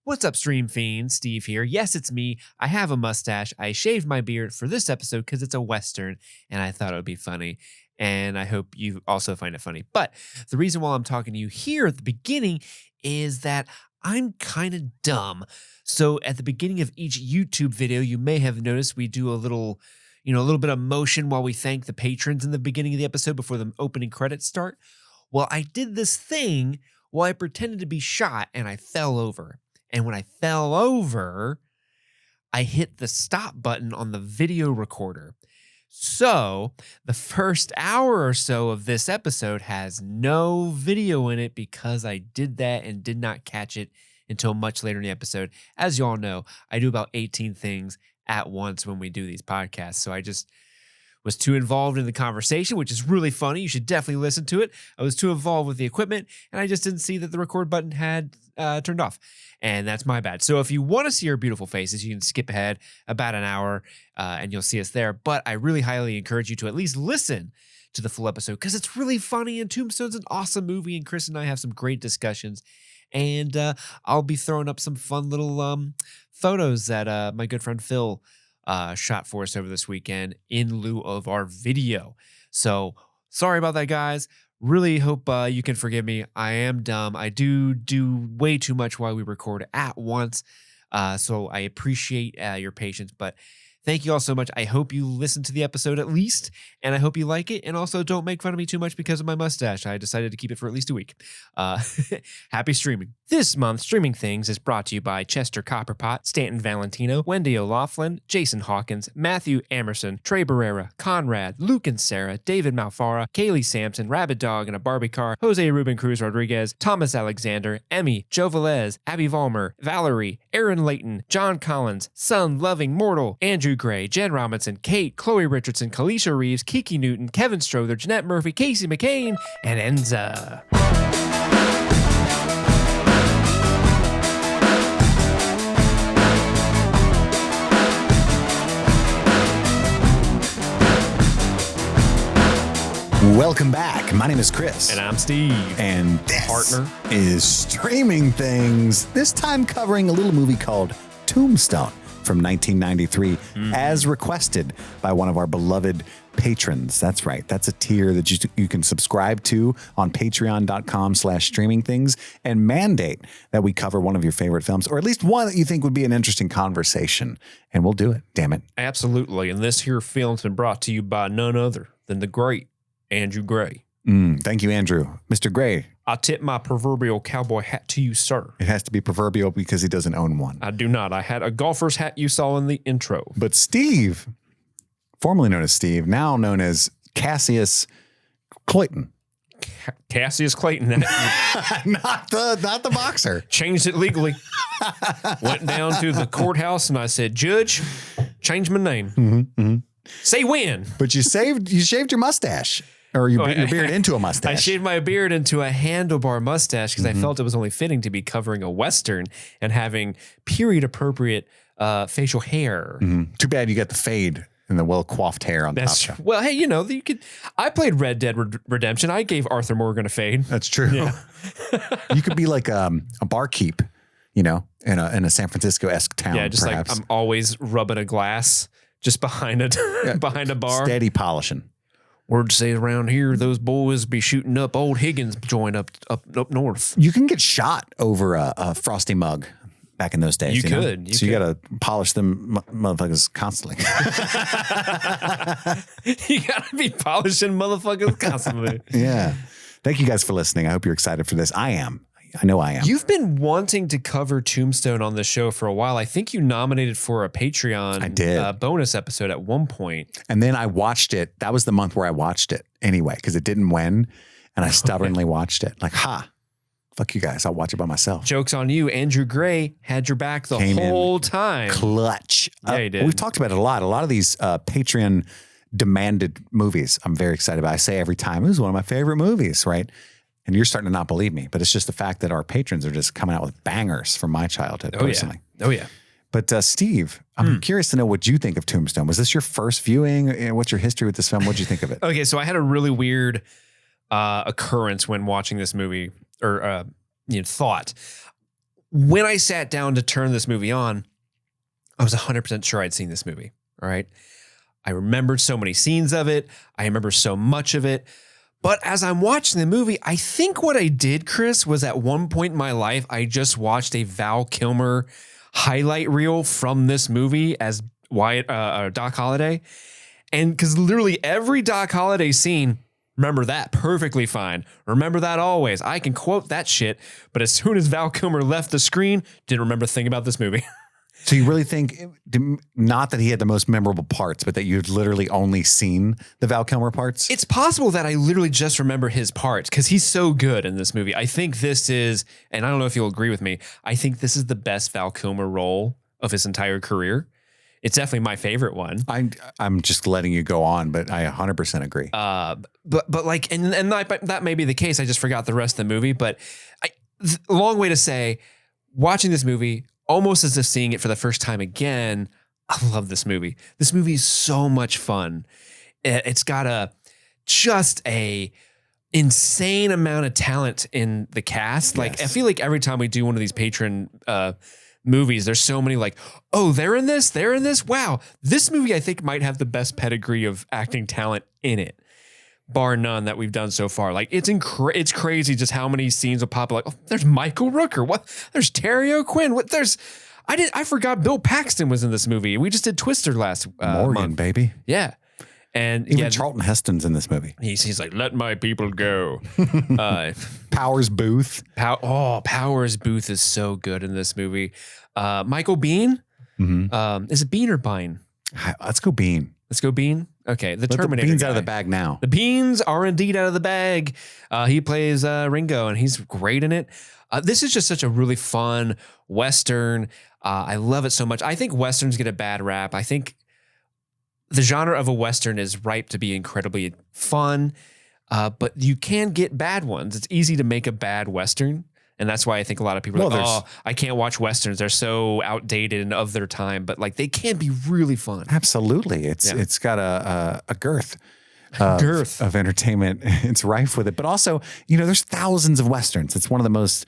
What's up, Stream Fiends? Steve here. Yes, it's me. I have a mustache. I shaved my beard for this episode because it's a Western, and I thought it would be funny. And I hope you also find it funny. But the reason why I'm talking to you here at the beginning is that I'm kind of dumb. So at the beginning of each YouTube video, you may have noticed we do a little bit of motion while we thank the patrons in the beginning of the episode before the opening credits start. Well, I did this thing while I pretended to be shot and I fell over. And when I fell over, I hit the stop button on the video recorder. So the first hour or so of this episode has no video in it because I did that and did not catch it until much later in the episode. As you all know, I do about 18 things at once when we do these podcasts. So I just was too involved in the conversation, which is really funny. You should definitely listen to it. I was too involved with the equipment, and I just didn't see that the record button had turned off. And that's my bad. So if you want to see our beautiful faces, you can skip ahead about an hour, and you'll see us there. But I really highly encourage you to at least listen to the full episode because it's really funny, and Tombstone's an awesome movie, and Chris and I have some great discussions. And I'll be throwing up some fun little photos that my good friend Phil shot for us over this weekend in lieu of our video. So sorry about that, guys. Really hope you can forgive me. I am dumb. I do way too much while we record at once. So I appreciate your patience, but thank you all so much. I hope you listen to the episode at least, and I hope you like it. And also don't make fun of me too much because of my mustache. I decided to keep it for at least a week. Happy streaming. This month, Streaming Things is brought to you by Chester Copperpot, Stanton Valentino, Wendy O'Laughlin, Jason Hawkins, Matthew Amerson, Trey Barrera, Conrad, Luke and Sarah, David Malfara, Kaylee Sampson, Rabbit Dog in a Barbie Car, Jose Ruben Cruz Rodriguez, Thomas Alexander, Emmy, Joe Velez, Abby Vollmer, Valerie, Aaron Layton, John Collins, Sun Loving Mortal, Andrew Gray, Jen Robinson, Kate, Chloe Richardson, Kalisha Reeves, Kiki Newton, Kevin Strother, Jeanette Murphy, Casey McCain, and Enza. Welcome back. My name is Chris. And I'm Steve. And this partner is Streaming Things, this time covering a little movie called Tombstone from 1993, as requested by one of our beloved patrons. That's right. That's a tier that you can subscribe to on patreon.com/streamingthings and mandate that we cover one of your favorite films, or at least one that you think would be an interesting conversation. And we'll do it. Damn it. Absolutely. And this here film's been brought to you by none other than the great Andrew Gray. Thank you, Andrew. Mr. Gray. I tip my proverbial cowboy hat to you, sir. It has to be proverbial because he doesn't own one. I do not. I had a golfer's hat you saw in the intro. But Steve, formerly known as Steve, now known as Cassius Clayton. Cassius Clayton. not the boxer. Changed it legally. Went down to the courthouse and I said, Judge, change my name. Say when. But you shaved your mustache. Or your beard into a mustache. I shaved my beard into a handlebar mustache because I felt it was only fitting to be covering a Western and having period-appropriate facial hair. Too bad you got the fade and the well-coiffed hair on top. Well, hey, you could. I played Red Dead Redemption. I gave Arthur Morgan a fade. That's true. Yeah. You could be like a barkeep, in a San Francisco-esque town. Yeah, just perhaps. Like I'm always rubbing a glass just behind a bar. Steady polishing. Word says around here, those boys be shooting up old Higgins joint up north. You can get shot over a frosty mug back in those days. You could. You got to polish them motherfuckers constantly. You got to be polishing motherfuckers constantly. Yeah. Thank you guys for listening. I hope you're excited for this. I am. I know I am. You've been wanting to cover Tombstone on the show for a while. I think you nominated for a Patreon bonus episode at one point. And then I watched it. That was the month where I watched it anyway, because it didn't win. And I stubbornly watched it. Like, fuck you guys. I'll watch it by myself. Joke's on you. Andrew Gray had your back the whole time. Clutch. Yeah, he did. We've talked about it a lot. A lot of these Patreon demanded movies I'm very excited about. I say every time, this is one of my favorite movies, right? And you're starting to not believe me, but it's just the fact that our patrons are just coming out with bangers from my childhood, personally. Oh, yeah. But Steve, I'm curious to know what you think of Tombstone. Was this your first viewing? What's your history with this film? What did you think of it? Okay, so I had a really weird occurrence when watching this movie, or thought. when I sat down to turn this movie on, I was 100% sure I'd seen this movie. All right. I remembered so many scenes of it. I remember so much of it. But as I'm watching the movie, I think what I did, Chris, was at one point in my life, I just watched a Val Kilmer highlight reel from this movie as Doc Holliday. And because literally every Doc Holliday scene, remember that perfectly fine. Remember that always. I can quote that shit. But as soon as Val Kilmer left the screen, didn't remember a thing about this movie. So you really think, not that he had the most memorable parts, but that you'd literally only seen the Val Kilmer parts? It's possible that I literally just remember his parts because he's so good in this movie. I think this is, and I don't know if you'll agree with me, I think this is the best Val Kilmer role of his entire career. It's definitely my favorite one. I'm just letting you go on, but I 100% agree. But like, and that may be the case. I just forgot the rest of the movie, but a long way to say, watching this movie, almost as if seeing it for the first time again, I love this movie. This movie is so much fun. It's got just a insane amount of talent in the cast. Like, I feel like every time we do one of these patron movies, there's so many like, oh, they're in this. Wow. This movie, I think, might have the best pedigree of acting talent in it, bar none, that we've done so far. Like, it's crazy just how many scenes will pop up. Like, oh, there's Michael Rooker. What? There's Terry O'Quinn. What? I forgot Bill Paxton was in this movie. We just did Twister last Morgan, month. baby. Yeah. And even Charlton Heston's in this movie. He's like, let my people go. Powers Booth. Powers Booth is so good in this movie. Michael Biehn. Mm-hmm. Is it Bean or Bine? Let's go Bean. Let's go Bean. Okay, the Terminator. The beans guy. out of the bag now. The beans are indeed out of the bag. He plays Ringo, and he's great in it. This is just such a really fun Western. I love it so much. I think Westerns get a bad rap. I think the genre of a Western is ripe to be incredibly fun, but you can get bad ones. It's easy to make a bad Western. And that's why I think a lot of people are like, oh, I can't watch Westerns. They're so outdated and of their time, but like they can be really fun. Absolutely. It's got a girth. Of entertainment. It's rife with it. But also, there's thousands of Westerns. It's one of the most,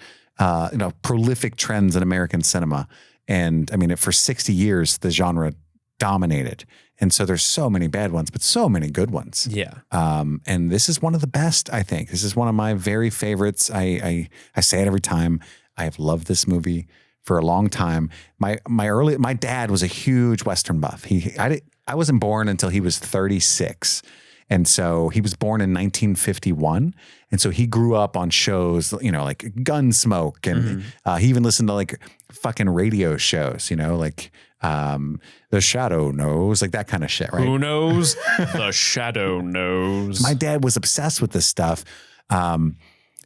prolific trends in American cinema. And I mean, for 60 years, the genre dominated. And so there's so many bad ones, but so many good ones. Yeah. And this is one of the best, I think. This is one of my very favorites. I say it every time. I have loved this movie for a long time. My dad was a huge Western buff. I wasn't born until he was 36. And so he was born in 1951. And so he grew up on shows, like Gunsmoke. And he even listened to like fucking radio shows, like The Shadow Knows, like that kind of shit, right? Who knows? The Shadow Knows. My dad was obsessed with this stuff to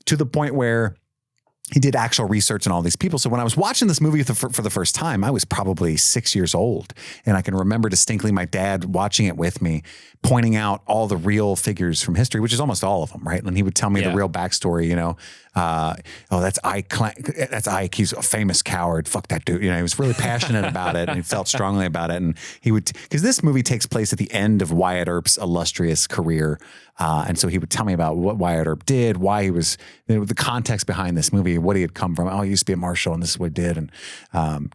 the point where he did actual research on all these people. So when I was watching this movie for the first time, I was probably 6 years old. And I can remember distinctly my dad watching it with me, pointing out all the real figures from history, which is almost all of them, right? And he would tell me the real backstory, that's Ike. That's Ike. He's a famous coward. Fuck that dude. He was really passionate about it and he felt strongly about it. And he would, because this movie takes place at the end of Wyatt Earp's illustrious career. And so he would tell me about what Wyatt Earp did, why he was, the context behind this movie, what he had come from. Oh, he used to be a marshal and this is what he did. And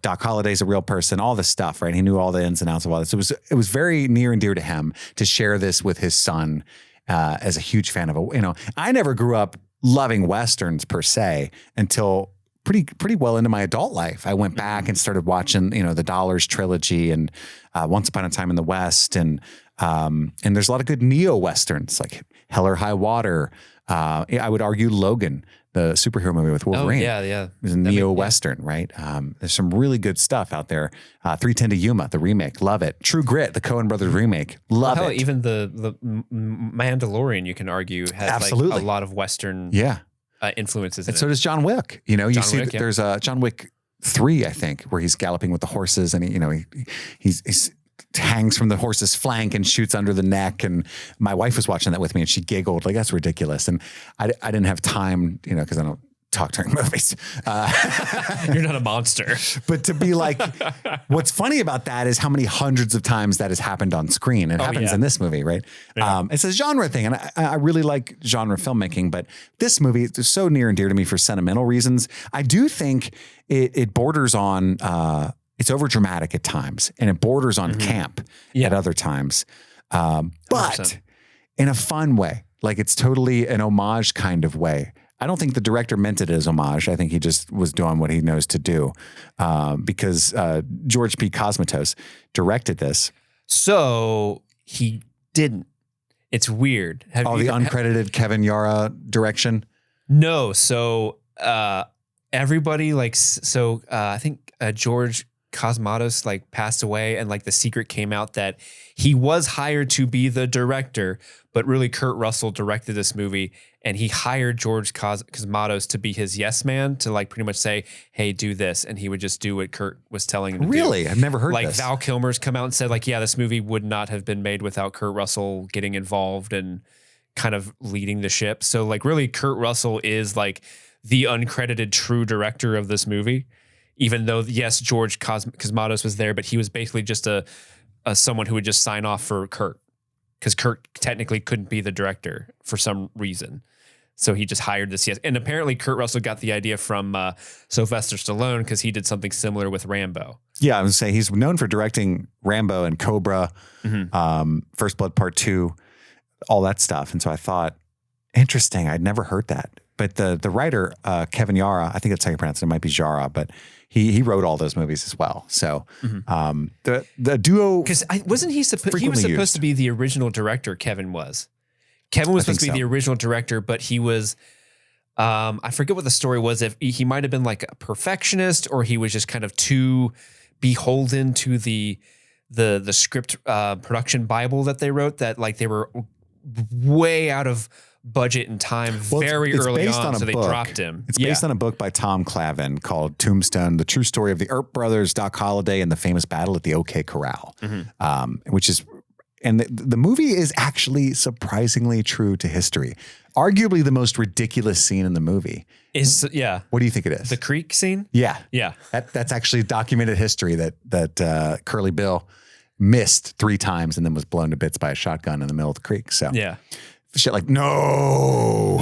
Doc Holliday's a real person, all this stuff, right? He knew all the ins and outs of all this. It was very near and dear to him to share this with his son as a huge fan of it. I never grew up loving Westerns per se until pretty well into my adult life. I went back and started watching, the Dollars trilogy and Once Upon a Time in the West. And there's a lot of good neo-Westerns like Hell or High Water. I would argue Logan, the superhero movie with Wolverine. Oh, yeah. It was a neo-Western, right? There's some really good stuff out there. 3:10 to Yuma, the remake. Love it. True Grit, the Coen Brothers remake. Love it. Even the Mandalorian, you can argue, has like a lot of Western influences in it. So does John Wick. There's John Wick 3, I think, where he's galloping with the horses and he's hangs from the horse's flank and shoots under the neck. And my wife was watching that with me and she giggled like, that's ridiculous. And I didn't have time, because I don't talk during movies. You're not a monster. But to be like, what's funny about that is how many hundreds of times that has happened on screen. It happens in this movie, right? Yeah. It's a genre thing. And I really like genre filmmaking, but this movie is so near and dear to me for sentimental reasons. I do think it borders on, it's over dramatic at times, and it borders on camp at other times. But 100%. in a fun way, like it's totally an homage kind of way. I don't think the director meant it as homage. I think he just was doing what he knows to do, because George P. Cosmatos directed this. So he didn't. It's weird. The uncredited Kevin Yara direction? No. So everybody I think George Cosmatos like passed away, and like the secret came out that he was hired to be the director, but really Kurt Russell directed this movie, and he hired George Cosmatos to be his yes man, to like pretty much say, hey, do this. And he would just do what Kurt was telling him to do. Really? I've never heard like this. Val Kilmer's come out and said like, yeah, this movie would not have been made without Kurt Russell getting involved and kind of leading the ship. So like really Kurt Russell is like the uncredited true director of this movie. Even though, yes, George Cosmatos was there, but he was basically just a someone who would just sign off for Kurt, because Kurt technically couldn't be the director for some reason. So he just hired this. Yes. And apparently Kurt Russell got the idea from Sylvester Stallone, because he did something similar with Rambo. Yeah, I would say he's known for directing Rambo and Cobra, First Blood Part 2, all that stuff. And so I thought, interesting. I'd never heard that. But the writer, Kevin Yara, I think that's how you pronounce it. It might be Jara, but he wrote all those movies as well. So the duo, because wasn't he supposed to be the original director? Kevin was supposed to be the original director, but he was I forget what the story was. If he might have been like a perfectionist, or he was just kind of too beholden to the script production Bible that they wrote, that like they were way out of budget and time very early on, so they dropped him. It's based on a book by Tom Clavin called Tombstone, the true story of the Earp brothers, Doc Holliday, and the famous battle at the OK Corral, which is, and the movie is actually surprisingly true to history. Arguably the most ridiculous scene in the movie. What do you think it is? The creek scene? Yeah. Yeah. That's actually documented history that Curly Bill missed 3 times and then was blown to bits by a shotgun in the middle of the creek. So yeah. Shit like, no.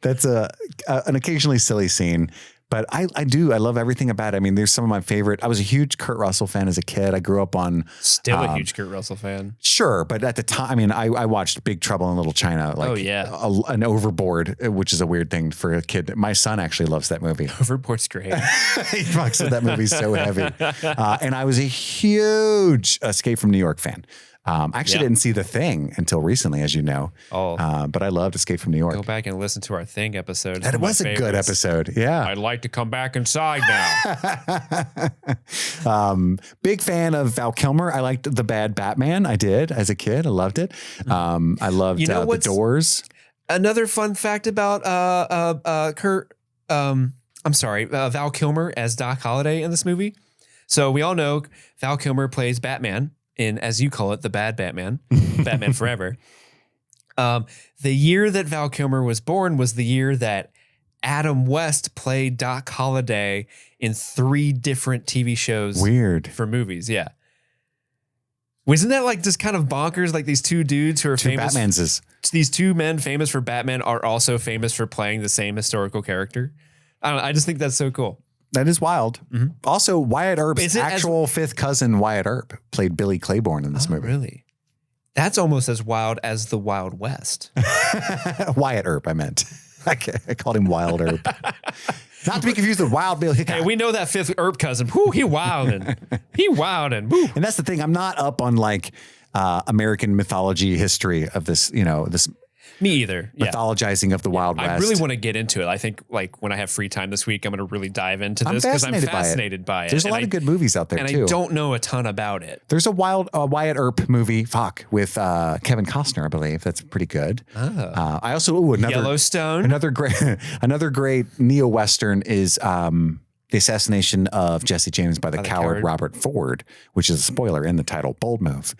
That's an occasionally silly scene, but I love everything about it. I mean, there's some of my favorite. I was a huge Kurt Russell fan as a kid. I grew up on still a huge Kurt Russell fan. Sure, but at the time, I mean, I watched Big Trouble in Little China, like an Overboard, which is a weird thing for a kid. My son actually loves that movie. Overboard's great. He fucks with that movie so heavy. And I was a huge Escape from New York fan. I actually didn't see The Thing until recently, as you know. But I loved Escape from New York. Go back and listen to our Thing episode. That was a good episode. Yeah. I'd like to come back inside now. Big fan of Val Kilmer. I liked The Bad Batman. I did as a kid. I loved it. I loved The Doors. Another fun fact about Val Kilmer as Doc Holliday in this movie. So we all know Val Kilmer plays Batman in, as you call it, the Bad Batman, Batman Forever. The year that Val Kilmer was born was the year that Adam West played Doc Holliday in 3 different TV shows. Weird. For movies, yeah. Wasn't that like just kind of bonkers? Like these 2 dudes who are famous. These 2 men famous for Batman are also famous for playing the same historical character. I don't know. I just think that's so cool. That is wild. Also, Wyatt Earp's actual 5th cousin, Wyatt Earp, played Billy Claiborne in this movie. Really? That's almost as wild as the Wild West. Wyatt Earp, I meant. I called him Wild Earp. Not to be confused with Wild Bill Hickok. Hey, we know that 5th Earp cousin. Whoo, he wildin'. He wildin'. Woo. And that's the thing. I'm not up on like American mythology history of this, this Me either. Mythologizing of the Wild West. I really want to get into it. I think like when I have free time this week, I'm going to really dive into this because I'm fascinated by it. There's a lot of good movies out there too. And I don't know a ton about it. There's a Wyatt Earp movie, with Kevin Costner, I believe. That's pretty good. I also, another Yellowstone. Another great neo-Western is the assassination of Jesse James by the coward Robert Ford, which is a spoiler in the title, bold move.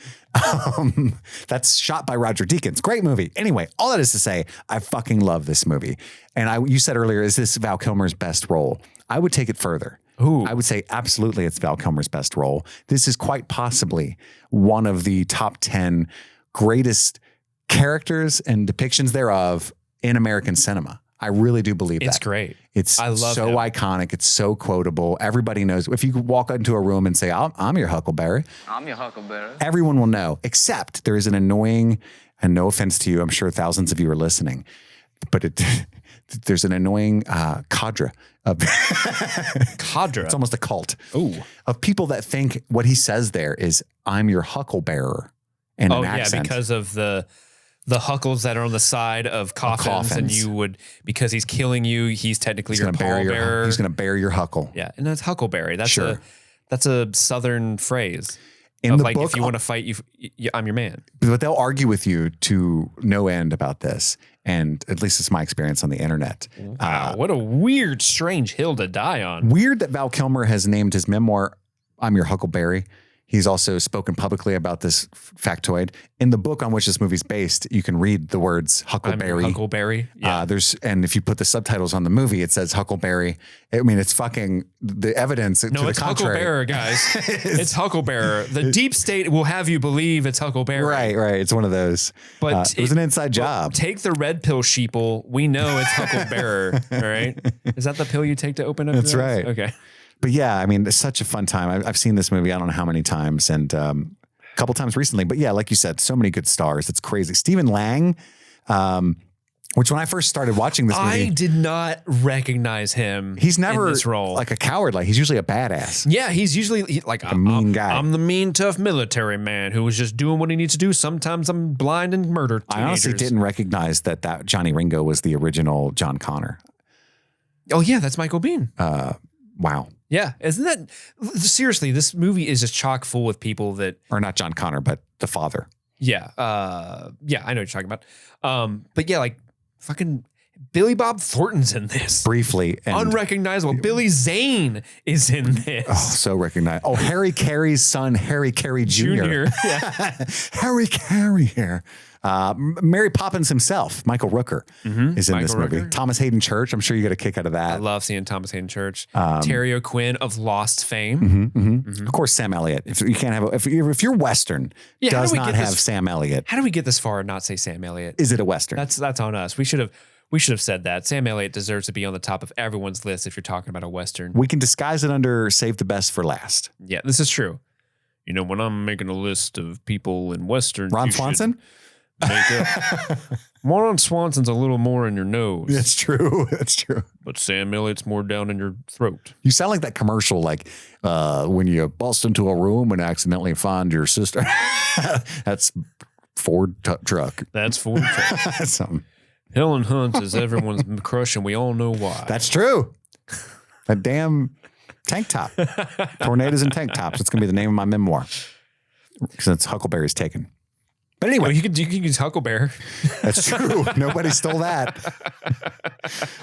That's shot by Roger Deakins. Great movie. Anyway, all that is to say, I fucking love this movie. And you said earlier, is this Val Kilmer's best role? I would take it further. Ooh. I would say absolutely it's Val Kilmer's best role. This is quite possibly one of the top 10 greatest characters and depictions thereof in American cinema. I really do believe that. It's great. I love so iconic. It's so quotable. Everybody knows. If you walk into a room and say, I'm your huckleberry. I'm your huckleberry. Everyone will know, except there is an annoying, and no offense to you, I'm sure thousands of you are listening, but there's an annoying cadre of cadre. It's almost a cult. Ooh. Of people that think what he says there is, I'm your hucklebearer. In an accent. Because of the huckles that are on the side of coffins, and you would, because he's killing you, he's technically your pallbearer. He's going to bear your huckle. Yeah, and that's huckleberry. That's a southern phrase. In the like, book, if you want to fight, I'm your man. But they'll argue with you to no end about this, and at least it's my experience on the internet. Wow, what a weird, strange hill to die on. Weird that Val Kilmer has named his memoir, I'm Your Huckleberry. He's also spoken publicly about this factoid. In the book on which this movie's based, you can read the words huckleberry. Huckleberry. Yeah. And if you put the subtitles on the movie, it says huckleberry. I mean, it's fucking the evidence. No, it's hucklebearer, guys. It's hucklebearer. The deep state will have you believe it's huckleberry. Right. It's one of those. But it was an inside job. Take the red pill sheeple. We know it's hucklebearer. All right. Is that the pill you take to open up? That's right. Okay. But yeah, I mean, it's such a fun time. I've seen this movie, I don't know how many times, and a couple times recently. But yeah, like you said, so many good stars. It's crazy. Stephen Lang, which when I first started watching this movie, I did not recognize him. He's never in this role. Like a coward. Like he's usually a badass. Yeah, he's usually like a mean guy. I'm the mean, tough military man who was just doing what he needs to do. Sometimes I'm blind and murder teenagers. I honestly didn't recognize that Johnny Ringo was the original John Connor. Oh yeah, that's Michael Biehn. Wow. Yeah, isn't that seriously? This movie is just chock full with people that are not John Connor, but the father. Yeah, I know what you're talking about. But yeah, like fucking Billy Bob Thornton's in this briefly, unrecognizable. Billy Zane is in this. Oh, so recognized. Oh, Harry Carey's son, Harry Carey Jr. Yeah. Harry Carey here. Mary Poppins himself, Michael Rooker, is in this movie. Thomas Hayden Church. I'm sure you get a kick out of that. I love seeing Thomas Hayden Church. Terry O'Quinn of Lost fame. Of course, Sam Elliott. If you can't have, if you're Western, does not have Sam Elliott. How do we get this far and not say Sam Elliott? Is it a Western? That's on us. We should have said that. Sam Elliott deserves to be on the top of everyone's list if you're talking about a Western. We can disguise it under save the best for last. Yeah, this is true. You know, when I'm making a list of people in Westerns, Ron Swanson? Ron Swanson's a little more in your nose. That's true. That's true. But Sam Elliott's more down in your throat. You sound like that commercial, like when you bust into a room and accidentally find your sister. That's Ford truck. That's Ford truck. That's something. Helen Hunt is everyone's crush, and we all know why. That's true. A damn tank top. Tornadoes and tank tops. It's going to be the name of my memoir. Since Huckleberry's taken. But anyway. Well, you can use Hucklebear. That's true. Nobody stole that.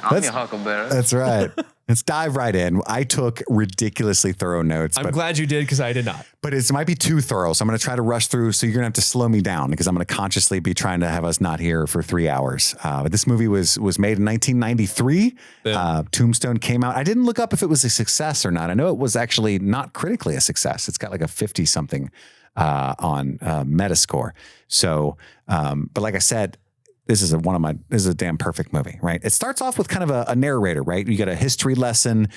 I'm your huckleberry. That's right. Let's dive right in. I took ridiculously thorough notes. I'm glad you did, because I did not. But it might be too thorough, so I'm going to try to rush through. So you're going to have to slow me down, because I'm going to consciously be trying to have us not here for 3 hours. But this movie was made in 1993. Tombstone came out. I didn't look up if it was a success or not. I know it was actually not critically a success. It's got like a 50-something on Metascore. So, but like I said, this is a damn perfect movie, right? It starts off with kind of a narrator, right? You get a history lesson.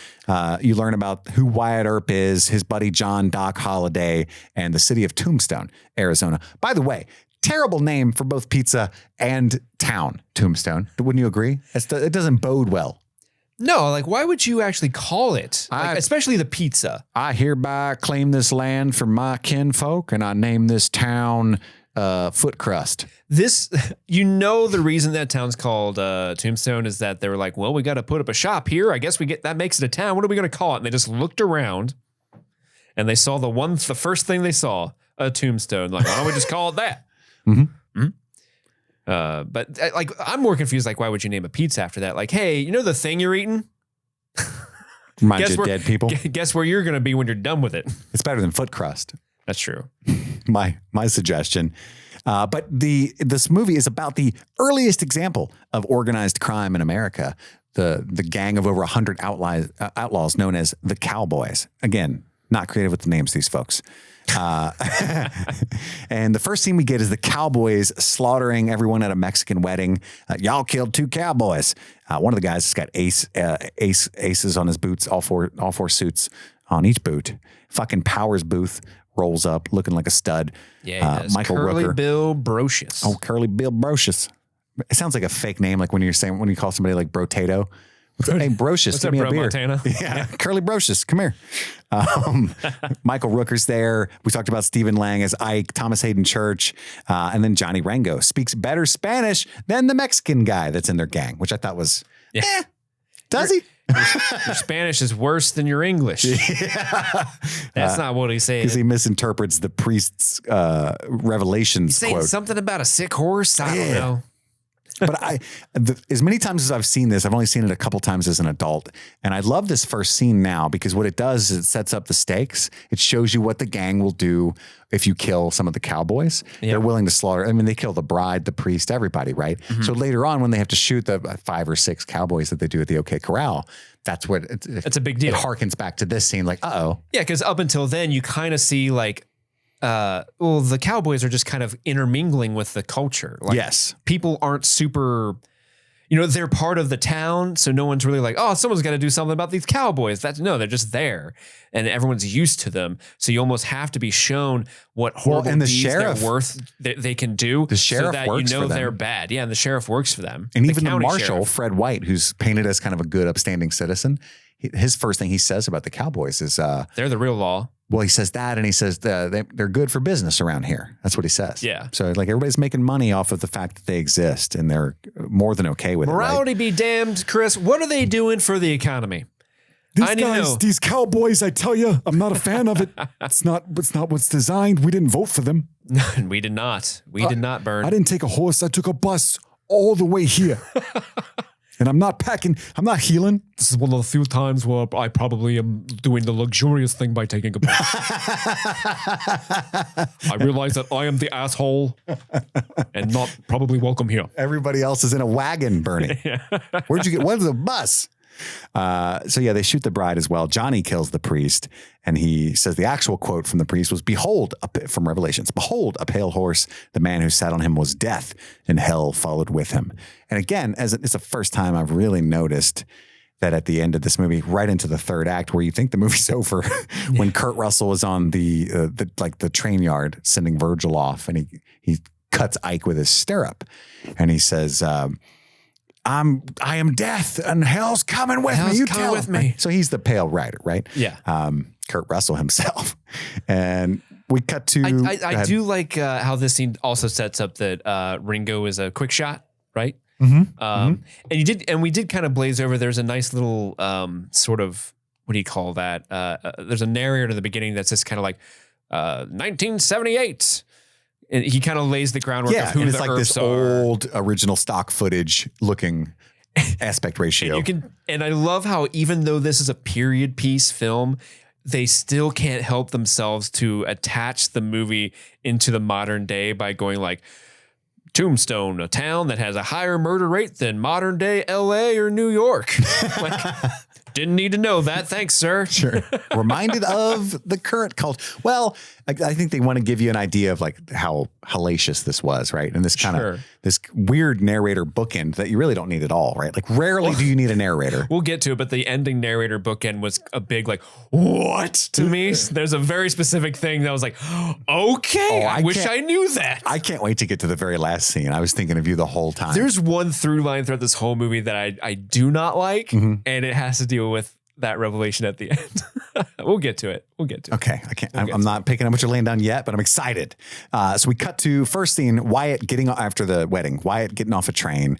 You learn about who Wyatt Earp is, his buddy John Doc Holliday, and the city of Tombstone, Arizona. By the way, terrible name for both pizza and town, Tombstone. Wouldn't you agree? It doesn't bode well. No, like why would you actually call it? Especially the pizza. I hereby claim this land from my kinfolk, and I name this town Foot Crust. The reason that town's called Tombstone is that they were like, well, we got to put up a shop here. I guess that makes it a town. What are we going to call it? And they just looked around and they saw the first thing they saw, a tombstone. Like, why don't we just call it that? But like, I'm more confused. Like, why would you name a pizza after that? Like, hey, you know the thing you're eating? Reminds you of dead people. Guess where you're going to be when you're done with it. It's better than foot crust. That's true. My suggestion. But this movie is about the earliest example of organized crime in America. The gang of over 100 outlaws known as the Cowboys. Again, not creative with the names, these folks. And the first scene we get is the Cowboys slaughtering everyone at a Mexican wedding. Y'all killed 2 cowboys. One of the guys has got aces on his boots, all four suits on each boot. Fucking Powers Booth rolls up looking like a stud. Yeah, he does. Michael Curly Rooker. Bill Brocious. Oh, Curly Bill Brocious. It sounds like a fake name, like when you call somebody like Brotato. Hey, Brocious, give me a beer. Montana? Yeah, Curly Brocious, come here. Michael Rooker's there. We talked about Stephen Lang as Ike, Thomas Hayden Church, and then Johnny Rango speaks better Spanish than the Mexican guy that's in their gang, which I thought was, does he? Your Spanish is worse than your English. Yeah. That's not what he said. Because he misinterprets the priest's revelations He's saying quote. something about a sick horse. I don't know. But as many times as I've seen this, I've only seen it a couple times as an adult. And I love this first scene now because what it does is it sets up the stakes. It shows you what the gang will do if you kill some of the cowboys. Yep. They're willing to slaughter. I mean, they kill the bride, the priest, everybody, right? Mm-hmm. So later on, when they have to shoot the 5 or 6 cowboys that they do at the OK Corral, that's what it's a big deal. It harkens back to this scene like, uh-oh. Yeah, because up until then, you kind of see like, the cowboys are just kind of intermingling with the culture. Like, yes. People aren't super, they're part of the town. So no one's really like, oh, someone's got to do something about these cowboys. They're just there and everyone's used to them. So you almost have to be shown what horrible and the deeds sheriff, they're worth they can do. The sheriff so that works for them. They're bad. Yeah. And the sheriff works for them. And even the county marshal, sheriff. Fred White, who's painted as kind of a good, upstanding citizen. His first thing he says about the cowboys is, they're the real law. Well, he says that, and he says they're good for business around here. That's what he says. Yeah. So like everybody's making money off of the fact that they exist, and they're more than okay with Morality it. Right? be damned, Chris. What are they doing for the economy? These cowboys, I tell you, I'm not a fan of it. It's not what's designed. We didn't vote for them. We did not. We did not burn. I didn't take a horse. I took a bus all the way here. And I'm not healing. This is one of the few times where I probably am doing the luxurious thing by taking a bus. I realize that I am the asshole and not probably welcome here. Everybody else is in a wagon, Bernie. Where'd you get? What's the bus? So yeah, they shoot the bride as well. Johnny kills the priest, and he says the actual quote from the priest was, "Behold," from Revelations, "Behold, a pale horse. The man who sat on him was death, and hell followed with him." And again, it's the first time I've really noticed that at the end of this movie, right into the third act, where you think the movie's over, when Kurt Russell is on the train yard sending Virgil off, and he cuts Ike with his stirrup, and he says, I am death, and hell's coming with me. You tell with me. So he's the pale rider, right? Yeah. Kurt Russell himself. And we cut to. I do like how this scene also sets up that Ringo is a quick shot, right? Mm-hmm. And we did kind of blaze over. There's a nice little sort of, what do you call that? There's a narrator at the beginning that's just kind of like 1978. And he kind of lays the groundwork of who it's the like Earths this are. old original stock footage looking aspect ratio. And I love how even though this is a period piece film, they still can't help themselves to attach the movie into the modern day by going like, Tombstone, a town that has a higher murder rate than modern day LA or New York. Like, didn't need to know that. Thanks, sir. Sure. Reminded of the current culture. Well, I think they want to give you an idea of like how hellacious this was, right? And this kind of this weird narrator bookend that you really don't need at all, right? Like rarely do you need a narrator. We'll get to it, but the ending narrator bookend was a big like, what to me? There's a very specific thing that was like, okay, I wish I knew that. I can't wait to get to the very last scene. I was thinking of you the whole time. There's one through line throughout this whole movie that I do not like, and it has to deal with that revelation at the end. We'll get to it. Okay. I'm not picking up what you're laying down yet, but I'm excited. So we cut to first scene, Wyatt getting after the wedding, Wyatt getting off a train.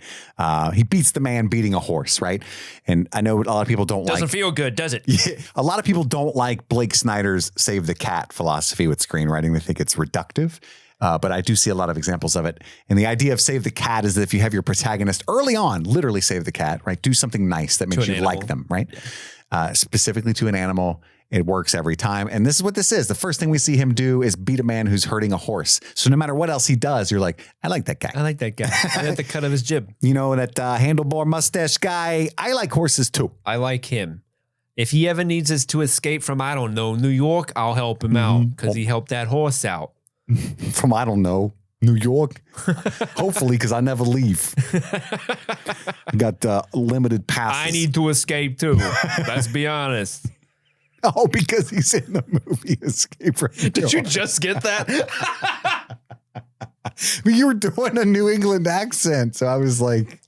He beats the man beating a horse, right? And I know a lot of people doesn't feel good, does it? Yeah, a lot of people don't like Blake Snyder's save the cat philosophy with screenwriting. They think it's reductive. But I do see a lot of examples of it. And the idea of save the cat is that if you have your protagonist early on, literally save the cat, right? Do something nice that makes you like them, right? Yeah. Specifically to an animal. It works every time. And this is what this is. The first thing we see him do is beat a man who's herding a horse. So no matter what else he does, you're like, I like that guy. I like that guy. I like the cut of his jib. You know, that handlebar mustache guy. I like horses too. I like him. If he ever needs us to escape from, I don't know, New York, I'll help him out because he helped that horse out. From, I don't know, New York? Hopefully, because I never leave. I got limited passes. I need to escape too. Let's be honest. Oh, because he's in the movie Escape from New York. Did you just get that? But you were doing a New England accent, so I was like,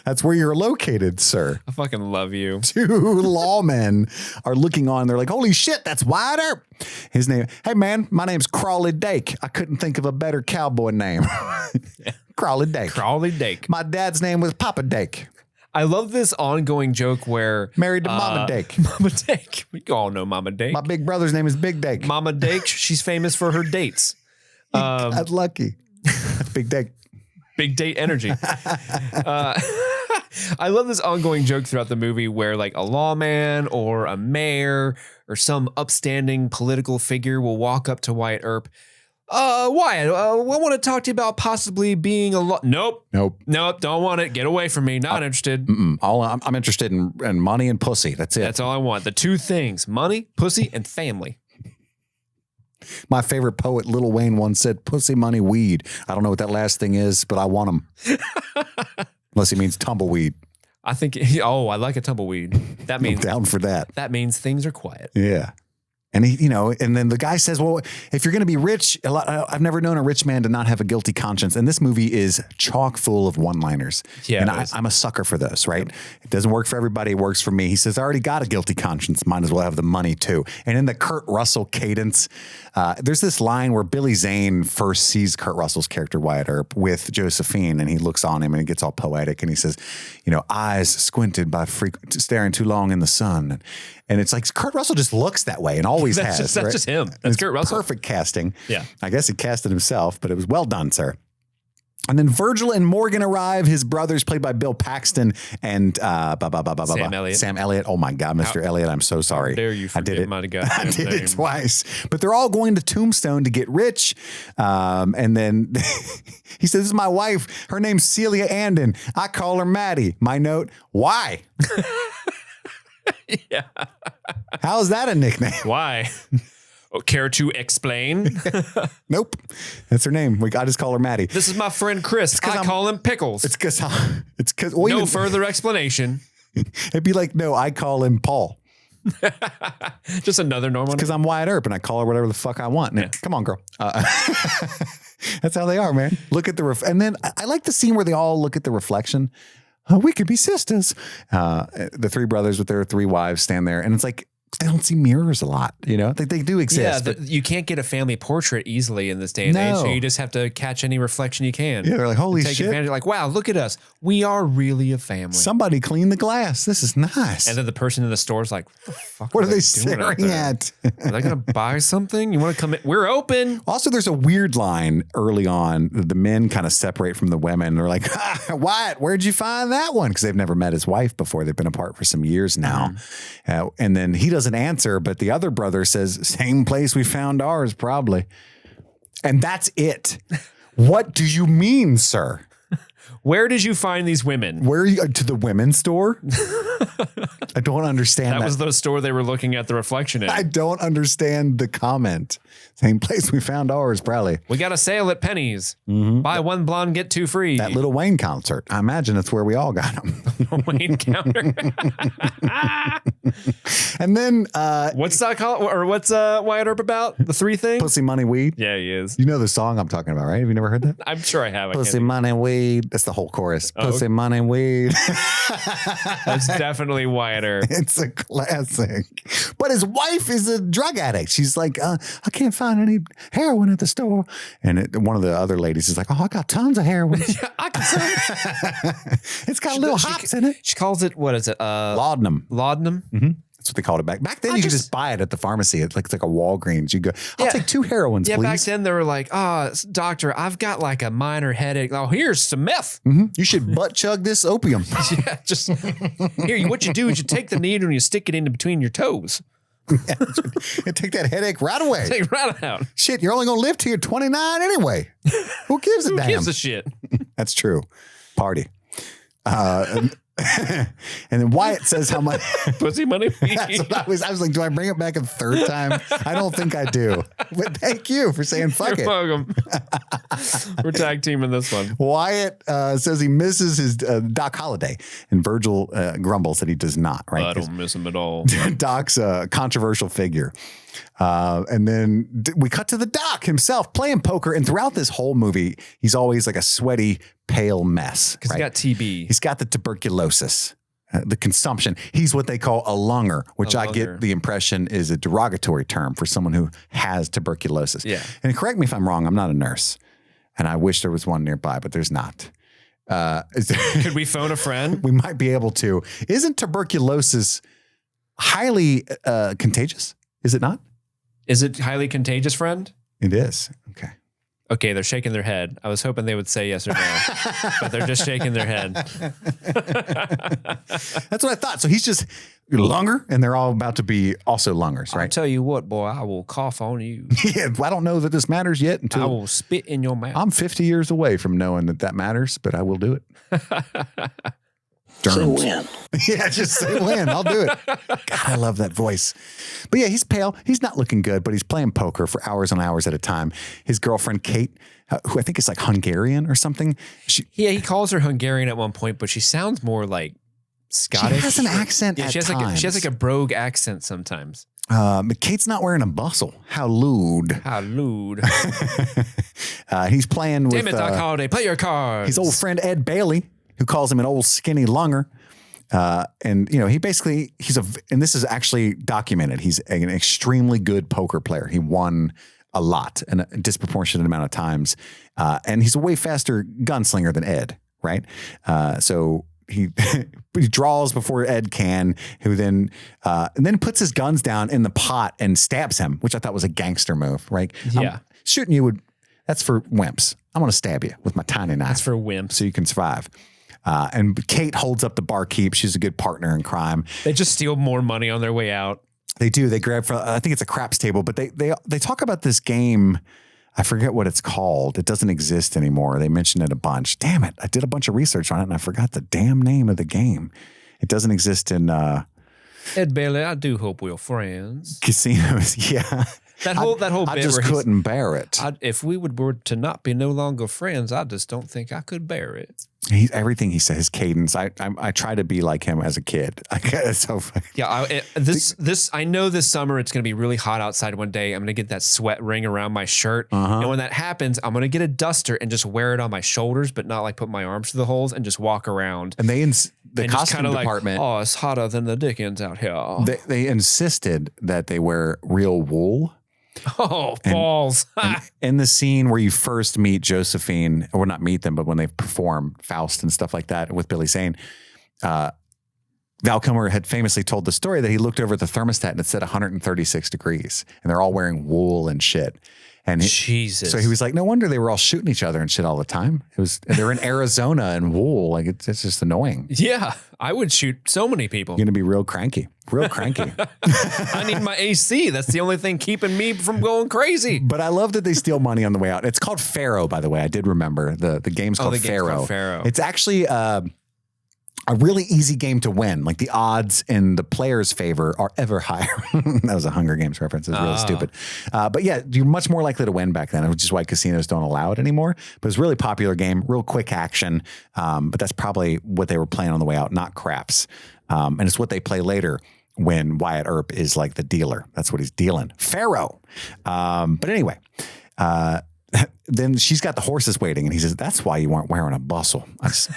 that's where you're located, sir. I fucking love you. Two lawmen are looking on. They're like, holy shit, that's Wyatt Earp. His name, hey, man, my name's Crawley Dake. I couldn't think of a better cowboy name. Crawley Dake. Crawley Dake. My dad's name was Papa Dake. I love this ongoing joke where married to Mama Dake. Mama Dake. We all know Mama Dake. My big brother's name is Big Dake. Mama Dake. She's famous for her dates. That's lucky. That's Big Dake. Big date energy. I love this ongoing joke throughout the movie where like a lawman or a mayor or some upstanding political figure will walk up to Wyatt Earp. Wyatt, I want to talk to you about possibly being a Nope. Don't want it. Get away from me. Not interested. I'm interested in money and pussy. That's it. That's all I want. The two things: money, pussy, and family. My favorite poet, Lil Wayne, once said, "Pussy, money, weed." I don't know what that last thing is, but I want them. Unless he means tumbleweed. I think. Oh, I like a tumbleweed. That means I'm down for that. That means things are quiet. Yeah. And he, and then the guy says, well, if you're going to be rich, I've never known a rich man to not have a guilty conscience. And this movie is chock full of one-liners. Yeah. And I'm a sucker for this, right? It doesn't work for everybody. It works for me. He says, I already got a guilty conscience. Might as well have the money too. And in the Kurt Russell cadence, there's this line where Billy Zane first sees Kurt Russell's character, Wyatt Earp, with Josephine, and he looks on him and he gets all poetic and he says, eyes squinted by staring too long in the sun. And it's like Kurt Russell just looks that way and always has. That's just him. That's Kurt Russell. Perfect casting. Yeah. I guess he casted himself, but it was well done, sir. And then Virgil and Morgan arrive. His brothers, played by Bill Paxton and Sam Elliott. Sam Elliott. Oh my God, Mr. Elliott, I'm so sorry. How dare you forget my goddamn I did name. it twice. But they're all going to Tombstone to get rich. And then he says, "This is my wife. Her name's Celia Andon. I call her Maddie. My note, why?" Yeah. How is that a nickname? Why? Care to explain? Nope. That's her name. I just call her Maddie. This is my friend Chris. I call him Pickles. It's because no further explanation. It'd be like, no, I call him Paul. Just another normal. Because I'm Wyatt Earp and I call her whatever the fuck I want. Yeah. Come on, girl. That's how they are, man. Look at the and then I like the scene where they all look at the reflection. We could be sisters. The three brothers with their three wives stand there, and it's like they don't see mirrors a lot. They do exist. Yeah, you can't get a family portrait easily in this day and age, so you just have to catch any reflection you can. Yeah, they're like, holy shit. Advantage. Like, wow, look at us. We are really a family. Somebody clean the glass. This is nice. And then the person in the store is like, what the fuck what are they staring at? Are they going to buy something? You want to come in? We're open. Also, there's a weird line early on. The men kind of separate from the women. They're like, Wyatt, where'd you find that one? Because they've never met his wife before. They've been apart for some years now. And then he doesn't answer, but the other brother says, same place we found ours, probably. And that's it. What do you mean, sir? Where did you find these women? Where are you? To the women's store? I don't understand that. That was the store they were looking at the reflection in. I don't understand the comment. Same place we found ours, probably. We got a sale at Penny's. Buy one blonde, get two free. That Lil Wayne concert. I imagine that's where we all got them. Lil Wayne counter. And then what's that called? Or what's Wyatt Earp about? The three things? Pussy, money, weed. Yeah, he is. You know the song I'm talking about, right? Have you never heard that? I'm sure I have. Pussy, money, weed. That's the whole chorus. Pussy, money, weed. That's definitely Wyatt Earp. It's a classic. But his wife is a drug addict. She's like, I can't find any heroin at the store. And one of the other ladies is like, oh, I got tons of heroin. Yeah, I can say it's got little hops in it. She calls it, what is it? Laudanum. Laudanum? Mm-hmm. That's what they called it back then. You could just buy it at the pharmacy. It's like a Walgreens. You go, I'll take 2 heroines, yeah, please. back then they were like, doctor, I've got like a minor headache. Oh, here's some meth. You should butt chug this opium. Yeah, just here. What you do is you take the needle and you stick it in between your toes. And take that headache right away. Take it right out. Shit, you're only going to live till you're 29 anyway. Who gives a damn? Who gives a shit? That's true. Party. And then Wyatt says how much pussy money. That's what I was like, do I bring it back a 3rd time? I don't think I do. But thank you for saying fuck You're welcome. We're tag teaming this one. Wyatt says he misses his Doc Holliday, and Virgil grumbles that he does not, right? I don't miss him at all. Doc's a controversial figure. And then we cut to the Doc himself playing poker. And throughout this whole movie, he's always like a sweaty, pale mess. Because right? he's got TB. He's got the tuberculosis, the consumption. He's what they call a lunger, which I get the impression is a derogatory term for someone who has tuberculosis. Yeah. And correct me if I'm wrong. I'm not a nurse. And I wish there was one nearby, but there's not. Could we phone a friend? We might be able to. Isn't tuberculosis highly contagious? Is it not? Is it highly contagious, friend? It is. Okay. Okay, they're shaking their head. I was hoping they would say yes or no, but they're just shaking their head. That's what I thought. So he's just lunger, and they're all about to be also lungers, right? I'll tell you what, boy, I will cough on you. Yeah, I don't know that this matters yet I until will spit in your mouth. I'm 50 years away from knowing that matters, but I will do it. Say when. Yeah, just say when. I'll do it. God, I love that voice. But yeah, he's pale. He's not looking good, but he's playing poker for hours on hours at a time. His girlfriend, Kate, who I think is like Hungarian or something. He calls her Hungarian at one point, but she sounds more like Scottish. She has an accent Yeah, at she has times. she has like a brogue accent sometimes. But Kate's not wearing a bustle. How lewd. How lewd. He's playing with... Damn it, Doc Holliday, play your cards. His old friend Ed Bailey, who calls him an old skinny lunger. And, you know, and this is actually documented. He's an extremely good poker player. He won a lot and a disproportionate amount of times. And he's a way faster gunslinger than Ed, right? So he draws before Ed can, who then and then puts his guns down in the pot and stabs him, which I thought was a gangster move, right? Yeah. Shooting you that's for wimps. I'm going to stab you with my tiny knife. That's for wimps. So you can survive. And Kate holds up the barkeep. She's a good partner in crime. They just steal more money on their way out. They do. They grab from, I think it's a craps table, but they talk about this game. I forget what it's called. It doesn't exist anymore. They mention it a bunch. Damn it. I did a bunch of research on it and I forgot the damn name of the game. It doesn't exist in Ed Bailey, I do hope we're friends. casinos. Yeah. That whole I bit just where couldn't bear it. if we were to not be no longer friends, I just don't think I could bear it. Everything he says, his cadence. I try to be like him as a kid. I guess so. Yeah, I know this summer it's going to be really hot outside one day. I'm going to get that sweat ring around my shirt. And when that happens, I'm going to get a duster and just wear it on my shoulders, but not like put my arms through the holes and just walk around. And the costume department. Like, oh, it's hotter than the Dickens out here. They insisted that they wear real wool. Oh, balls. And in the scene where you first meet Josephine, or not meet them, but when they perform Faust and stuff like that with Billy Zane, Val Kilmer had famously told the story that he looked over at the thermostat and it said 136 degrees and they're all wearing wool and shit. And Jesus. So he was like, no wonder they were all shooting each other and shit all the time. They're in Arizona and wool. Like it's just annoying. Yeah. I would shoot so many people. You're going to be real cranky. I need my AC. That's the only thing keeping me from going crazy. But I love that they steal money on the way out. It's called Pharaoh, by the way. I did remember the game's called Pharaoh. It's actually a really easy game to win. Like the odds in the player's favor are ever higher. That was a Hunger Games reference. It was really stupid. But yeah, you're much more likely to win back then, which is why casinos don't allow it anymore. But it's a really popular game, real quick action. But that's probably what they were playing on the way out, not craps. And it's what they play later when Wyatt Earp is like the dealer. That's what he's dealing. Pharaoh. But anyway, then she's got the horses waiting and he says, that's why you weren't wearing a bustle. It's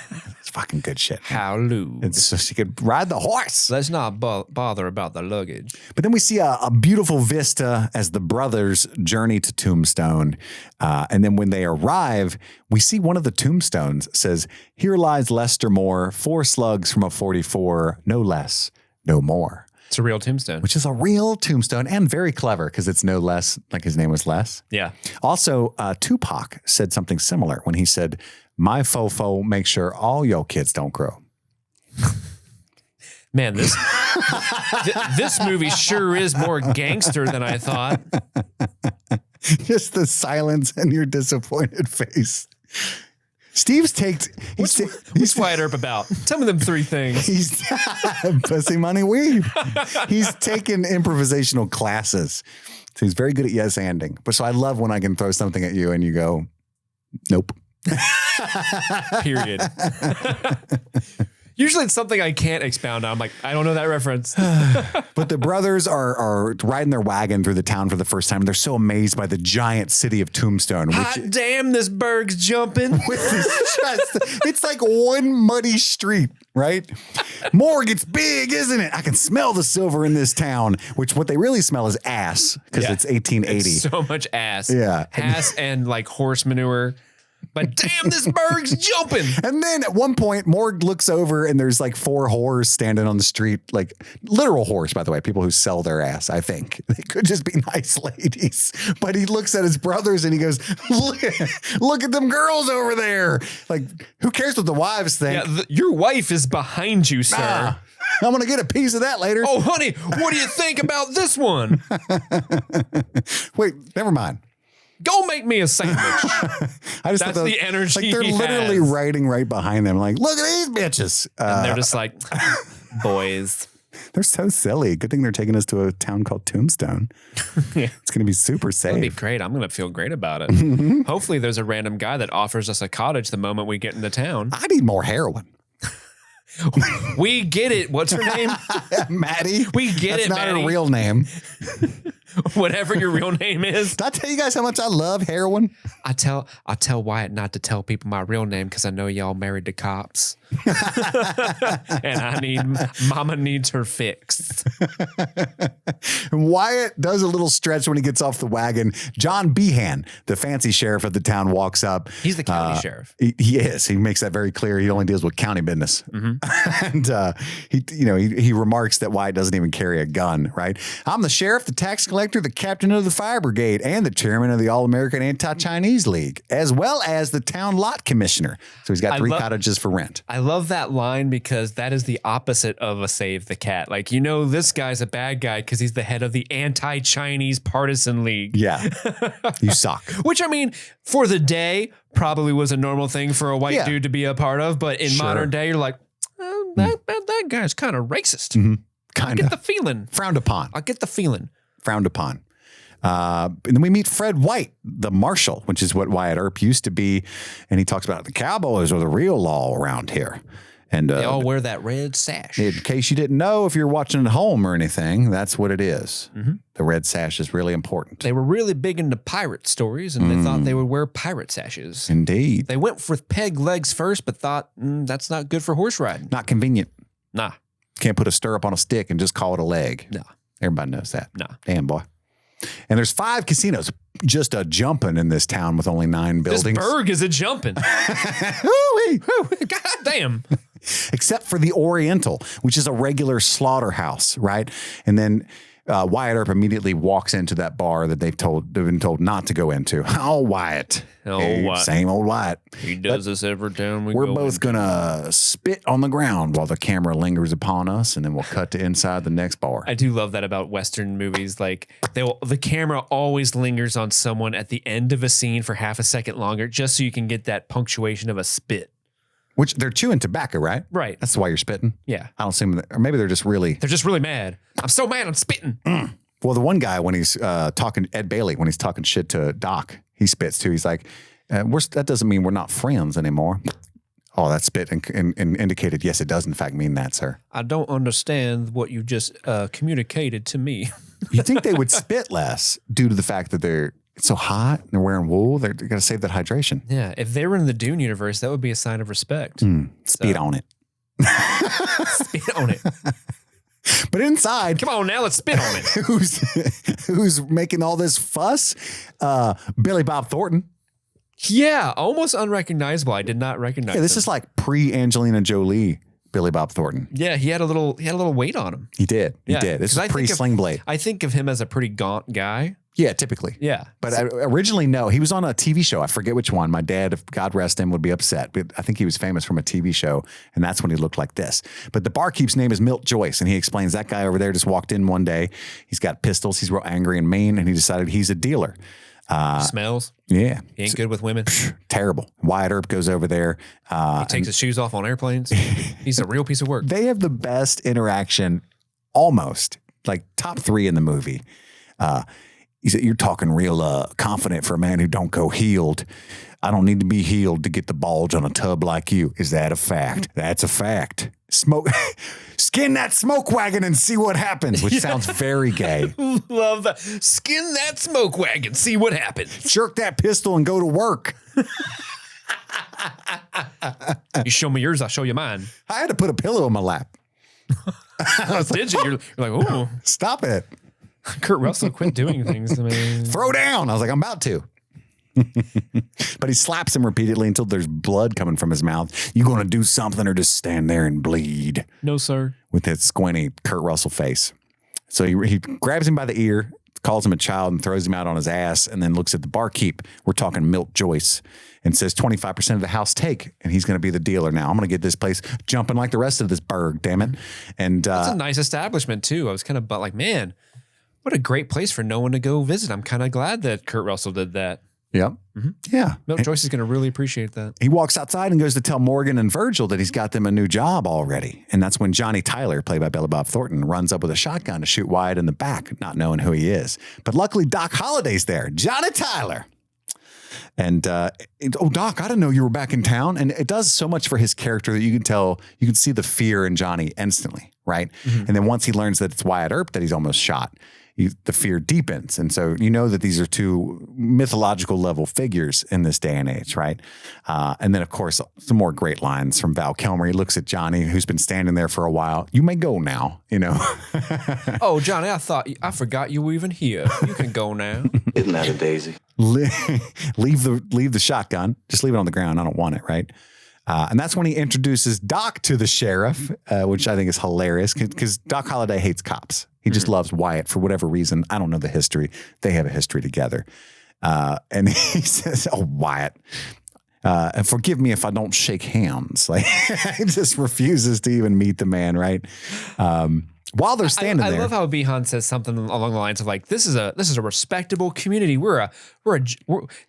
fucking good shit. How lewd. And so she could ride the horse. Let's not bother about the luggage. But then we see a beautiful vista as the brothers journey to Tombstone. And then when they arrive, we see one of the tombstones says, here lies Lester Moore, 4 slugs from a 44, no less, no more. It's a real tombstone. which is a real tombstone and very clever because it's no less like his name was Les. Yeah. Also, Tupac said something similar when he said, "My fofo make sure all your kids don't grow." Man, this this movie sure is more gangster than I thought. Just the silence and your disappointed face. Steve's What's Wyatt Earp about? Tell me them three things. He's pussy, money, weed. He's taken improvisational classes. So he's very good at yes anding. But so I love when I can throw something at you and you go, nope. Period. Usually it's something I can't expound on. I'm like, I don't know that reference. But the brothers are riding their wagon through the town for the first time. They're so amazed by the giant city of Tombstone. Hot damn, this Berg's jumping. With his chest. It's like one muddy street, right? Morgue, it's big, isn't it? I can smell the silver in this town, which what they really smell is ass because it's 1880. It's so much ass. Yeah. Ass and like horse manure. But damn, this Berg's jumping. And then at one point, Morgue looks over and there's like 4 whores standing on the street, like literal whores, by the way, people who sell their ass, I think. They could just be nice ladies. But he looks at his brothers and he goes, look at them girls over there. Like, who cares what the wives think? Yeah, your wife is behind you, sir. I'm going to get a piece of that later. Oh, honey, what do you think about this one? Wait, never mind. Go make me a sandwich. I just That's the energy like they're he literally has. riding right behind them. Like, look at these bitches. And they're just like, boys. They're so silly. Good thing they're taking us to a town called Tombstone. Yeah. It's going to be super That'll be safe. great. I'm going to feel great about it. Hopefully there's a random guy that offers us a cottage the moment we get into town. I need more heroin. We get it. What's her name? Maddie. We get That's it, not Maddie. her real name. Whatever your real name is. Did I tell you guys how much I love heroin? I tell Wyatt not to tell people my real name because I know y'all married to cops. And Mama needs her fixed. And Wyatt does a little stretch when he gets off the wagon. John Behan, the fancy sheriff of the town, walks up. He's the county sheriff. He is. He makes that very clear. He only deals with county business. And he remarks that Wyatt doesn't even carry a gun, right? I'm the sheriff, the tax collector, the captain of the fire brigade, and the chairman of the All-American Anti-Chinese League, as well as the town lot commissioner. So he's got 3 cottages for rent. I love that line because that is the opposite of a save the cat. Like, this guy's a bad guy because he's the head of the Anti-Chinese Partisan League. Yeah. You suck. Which, I mean, for the day, probably was a normal thing for a white dude to be a part of. But in modern day, you're like, that guy's kind of racist. I get the feeling. Frowned upon. I get the feeling. Frowned upon. And then we meet Fred White, the marshal, which is what Wyatt Earp used to be. And he talks about the cowboys are the real law around here. And they all wear that red sash. In case you didn't know, if you're watching at home or anything, that's what it is. The red sash is really important. They were really big into pirate stories, and they thought they would wear pirate sashes. Indeed. They went for peg legs first, but thought that's not good for horse riding. Not convenient. Nah. Can't put a stirrup on a stick and just call it a leg. No. Everybody knows that. No. Damn, boy. And there's 5 casinos just a jumping in this town with only 9 buildings. This Berg is a jumping. Hoo-wee. God damn. Except for the Oriental, which is a regular slaughterhouse, right? And then Wyatt Earp immediately walks into that bar that they've been told not to go into. Oh, Wyatt. Oh, Hey, Wyatt. Same old Wyatt. He does this every time We're go both in. going to spit on the ground while the camera lingers upon us, and then we'll cut to inside the next bar. I do love that about Western movies. Like the camera always lingers on someone at the end of a scene for half a second longer, just so you can get that punctuation of a spit. Which they're chewing tobacco, right? Right. That's why you're spitting. Yeah. I don't see them, or maybe they're just really. They're just really mad. I'm so mad I'm spitting. Well, the one guy, when he's talking, Ed Bailey, when he's talking shit to Doc, he spits too. He's like, that doesn't mean we're not friends anymore. Oh, that spit and indicated, yes, it does in fact mean that, sir. I don't understand what you just communicated to me. You'd think they would spit less due to the fact that it's so hot and they're wearing wool. They're got to save that hydration. Yeah. If they were in the Dune universe, that would be a sign of respect. Spit on it. Spit on it. But inside, Come on now, let's spit on it. who's making all this fuss? Billy Bob Thornton. Yeah, almost unrecognizable. I did not recognize Yeah, this him. is like pre-Angelina Jolie Billy Bob Thornton. Yeah, he had a little weight on him. He did. He Yeah, did. This 'cause is pre-Sling Blade. I think of him as a pretty gaunt guy. Yeah, typically. Yeah. But originally, no. He was on a TV show. I forget which one. My dad, if God rest him, would be upset. But I think he was famous from a TV show, and that's when he looked like this. But the barkeep's name is Milt Joyce, and he explains that guy over there just walked in one day. He's got pistols. He's real angry and mean, and he decided he's a dealer. Smells. Yeah. He ain't good with women. Terrible. Wyatt Earp goes over there. He takes his shoes off on airplanes. He's a real piece of work. They have the best interaction, almost, like top 3 in the movie. He said, you're talking real confident for a man who don't go healed. I don't need to be healed to get the bulge on a tub like you. Is that a fact? That's a fact. Skin that smoke wagon and see what happens, which sounds very gay. Love that. Skin that smoke wagon. See what happens. Jerk that pistol and go to work. You show me yours, I'll show you mine. I had to put a pillow in my lap. Did you? You're like, oh, Stop it. Kurt Russell, quit doing things to me. Throw down. I was like, I'm about to. But he slaps him repeatedly until there's blood coming from his mouth. You going to do something or just stand there and bleed? No, sir. With his squinty Kurt Russell face. So he grabs him by the ear, calls him a child and throws him out on his ass, and then looks at the barkeep. We're talking Milt Joyce, and says 25% of the house take, and he's going to be the dealer now. I'm going to get this place jumping like the rest of this burg, damn it. And It's a nice establishment, too. I was kind of like, man, what a great place for no one to go visit. I'm kind of glad that Kurt Russell did that. Yep. Mm-hmm. Yeah. Milt Joyce is going to really appreciate that. He walks outside and goes to tell Morgan and Virgil that he's got them a new job already. And that's when Johnny Tyler, played by Billy Bob Thornton, runs up with a shotgun to shoot Wyatt in the back, not knowing who he is. But luckily, Doc Holliday's there. Johnny Tyler. And, Doc, I didn't know you were back in town. And it does so much for his character that you can see the fear in Johnny instantly, right? Mm-hmm. And then once he learns that it's Wyatt Earp that he's almost shot, the fear deepens. And so you know that these are two mythological level figures in this day and age, right? And then, of course, some more great lines from Val Kilmer. He looks at Johnny, who's been standing there for a while. You may go now, you know. Oh, Johnny, I forgot you were even here. You can go now. Isn't that a daisy? Leave the shotgun. Just leave it on the ground. I don't want it, right? And that's when he introduces Doc to the sheriff, which I think is hilarious because Doc Holliday hates cops. He just loves Wyatt for whatever reason. I don't know the history. They have a history together. And he says, oh, Wyatt, and forgive me if I don't shake hands. Like he just refuses to even meet the man, right? While they're standing there. I love how Behan says something along the lines of like, this is a respectable community.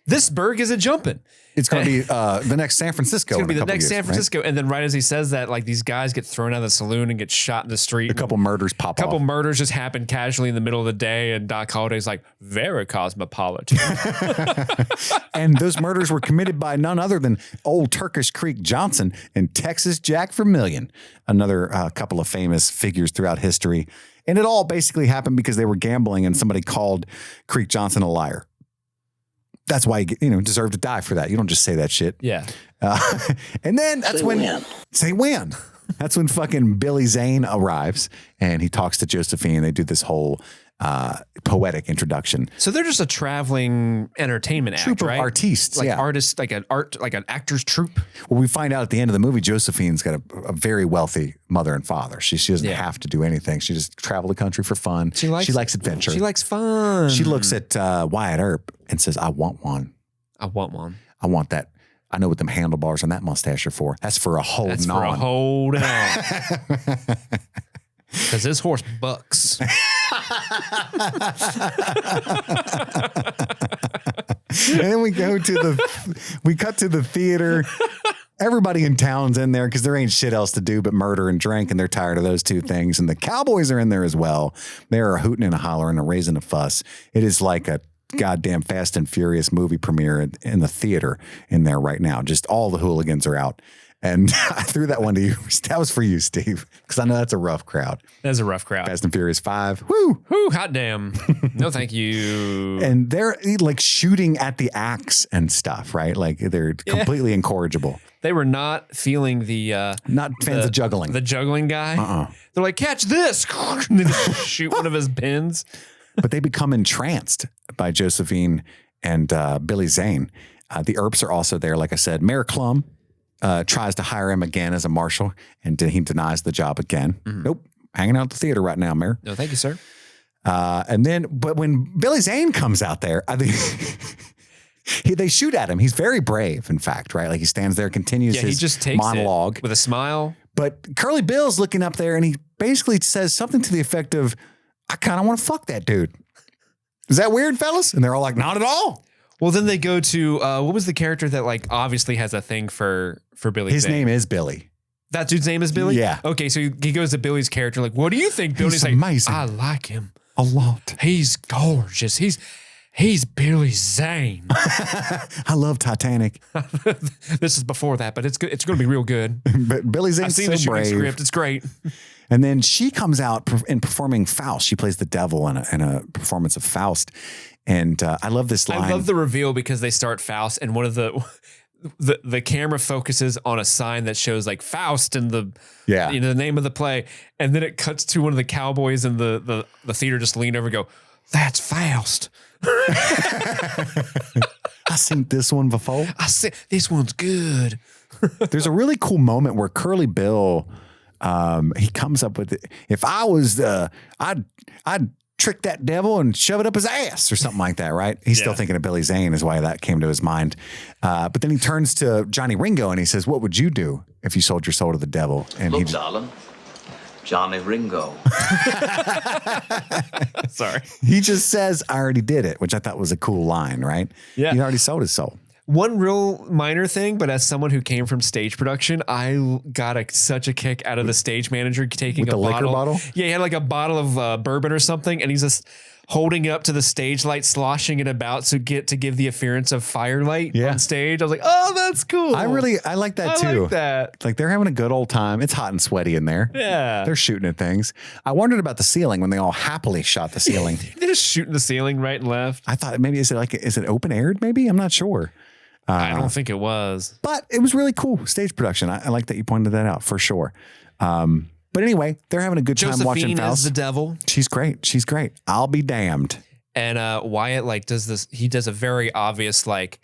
This burg is a jumping. It's going to be the next San Francisco. It's going to be the next San Francisco. Right? And then right as he says that, like these guys get thrown out of the saloon and get shot in the street. A couple murders pop off. A couple murders just happen casually in the middle of the day. And Doc Holliday's like, very cosmopolitan. And those murders were committed by none other than old Turkish Creek Johnson and Texas Jack Vermillion, another couple of famous figures throughout history. And it all basically happened because they were gambling and somebody called Creek Johnson a liar. That's why you deserve to die for that. You don't just say that shit. Yeah. And then that's say when. That's when fucking Billy Zane arrives and he talks to Josephine. They do this whole poetic introduction. So they're just a traveling entertainment troupe act, right? Of artistes, like artists, like an actor's troupe. Well, we find out at the end of the movie, Josephine's got a very wealthy mother and father. She doesn't have to do anything. She just travel the country for fun. She likes adventure. She likes fun. She looks at Wyatt Earp and says, "I want one. I want one. I want that." I know what them handlebars on that mustache are for. That's for a holding on. That's for a holding on. Because this horse bucks. And then we cut to the theater. Everybody in town's in there because there ain't shit else to do but murder and drink, and they're tired of those two things. And the cowboys are in there as well. They're hooting and a hollering and raising a fuss. It is like a goddamn Fast and Furious movie premiere in the theater in there right now. Just all the hooligans are out. And I threw that one to you. That was for you, Steve, because I know that's a rough crowd. That's a rough crowd. Fast and Furious 5. Woo! Whoo, hot damn. No, thank you. And they're like shooting at the axe and stuff, right? Like they're completely incorrigible. They were not feeling not fans of juggling. The juggling guy. They're like, catch this. And they just shoot one of his pins. But they become entranced by Josephine and Billy Zane. The Earps are also there, like I said. Mayor Clum tries to hire him again as a marshal, and he denies the job again. Nope, hanging out at the theater right now, Mayor. No, thank you, sir. But when Billy Zane comes out there, I think they shoot at him. He's very brave, in fact, right? Like he stands there, continues Yeah, his he just takes monologue it with a smile. But Curly Bill's looking up there, and he basically says something to the effect of, "I kind of want to fuck that dude." Is that weird, fellas? And they're all like, "Not at all." Well, then they go to what was the character that like obviously has a thing for Billy? His Zane? name is Billy. That dude's name is Billy? Yeah. Okay, so he goes to Billy's character, like, what do you think, Billy? He's like, amazing. I like him. A lot. He's gorgeous. He's Billy Zane. I love Titanic. This is before that, but it's good. It's going to be real good. But Billy Zane's I've seen so the shooting brave. script. It's great. And then she comes out in performing Faust. She plays the devil in a performance of Faust. And I love this line. I love the reveal because they start Faust, and one of the camera focuses on a sign that shows like Faust and the name of the play, and then it cuts to one of the cowboys in the theater just lean over and go, "That's Faust." I seen this one before. I said this one's good. There's a really cool moment where Curly Bill, he comes up with, if I was, I'd trick that devil and shove it up his ass or something like that, right? He's still thinking of Billy Zane is why that came to his mind. But then he turns to Johnny Ringo and he says, "What would you do if you sold your soul to the devil?" And Look, darling, Johnny Ringo. Sorry. he just says, "I already did it," which I thought was a cool line, right? Yeah. He already sold his soul. One real minor thing, but as someone who came from stage production, I got such a kick out of the stage manager taking With the liquor bottle? Yeah, he had like a bottle of bourbon or something, and he's just holding it up to the stage light, sloshing it about to give the appearance of firelight on stage. I was like, oh, that's cool. I like that too. I like that. Like they're having a good old time. It's hot and sweaty in there. Yeah. They're shooting at things. I wondered about the ceiling when they all happily shot the ceiling. They're just shooting the ceiling right and left. I thought maybe, is it open aired maybe? I'm not sure. I don't think it was. But it was really cool. Stage production. I like that you pointed that out for sure. But anyway, they're having a good time watching Josephine Faust. is the devil. She's great. She's great. I'll be damned. And Wyatt like does this. He does a very obvious like,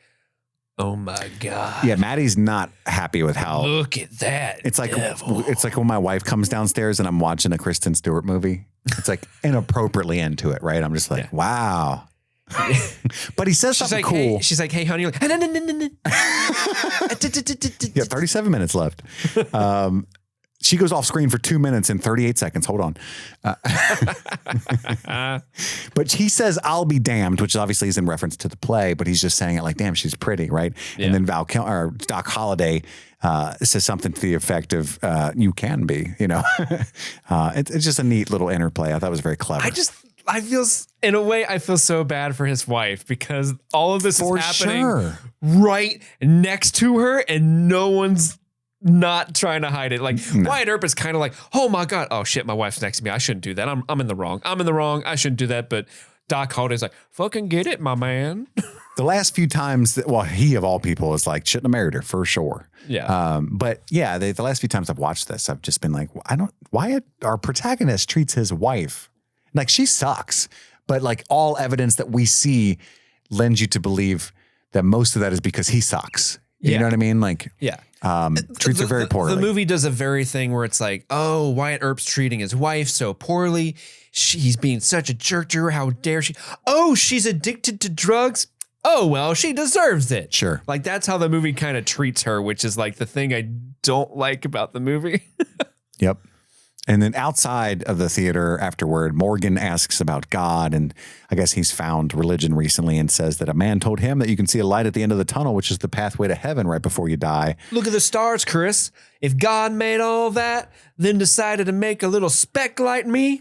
oh my God. Yeah, Maddie's not happy with how. Look at that. It's like devil. it's like when my wife comes downstairs and I'm watching a Kristen Stewart movie. It's like inappropriately into it, right? I'm just like, wow. But he says something like, cool. Hey, she's like, hey, honey. You're like, Yeah, 37 minutes left. She goes off screen for 2 minutes and 38 seconds. Hold on. But he says, "I'll be damned," which obviously is in reference to the play, but he's just saying it like, damn, she's pretty, right? Yeah. And then Doc Holliday says something to the effect of, "You can be," you know. It's just a neat little interplay. I thought it was very clever. I feel so bad for his wife because all of this For is happening sure. right next to her and no one's not trying to hide it. Like Wyatt Earp is kind of like, oh my God, oh shit, my wife's next to me. I shouldn't do that. I'm in the wrong. I shouldn't do that. But Doc Holliday's like, fucking get it, my man. The last few times he of all people is like, shouldn't have married her for sure. Yeah. But yeah, the last few times I've watched this, I've just been like, Wyatt, our protagonist treats his wife like she sucks, but like all evidence that we see lends you to believe that most of that is because he sucks. You know what I mean? Like, Yeah. treats her very poorly. The movie does a very thing where it's like, oh, Wyatt Earp's treating his wife so poorly. He's being such a jerk to her. How dare she? Oh, she's addicted to drugs. Oh, well, she deserves it. Sure. Like that's how the movie kind of treats her, which is like the thing I don't like about the movie. Yep. And then outside of the theater afterward, Morgan asks about God. And I guess he's found religion recently and says that a man told him that you can see a light at the end of the tunnel, which is the pathway to heaven right before you die. Look at the stars, Chris. If God made all that, then decided to make a little speck like me,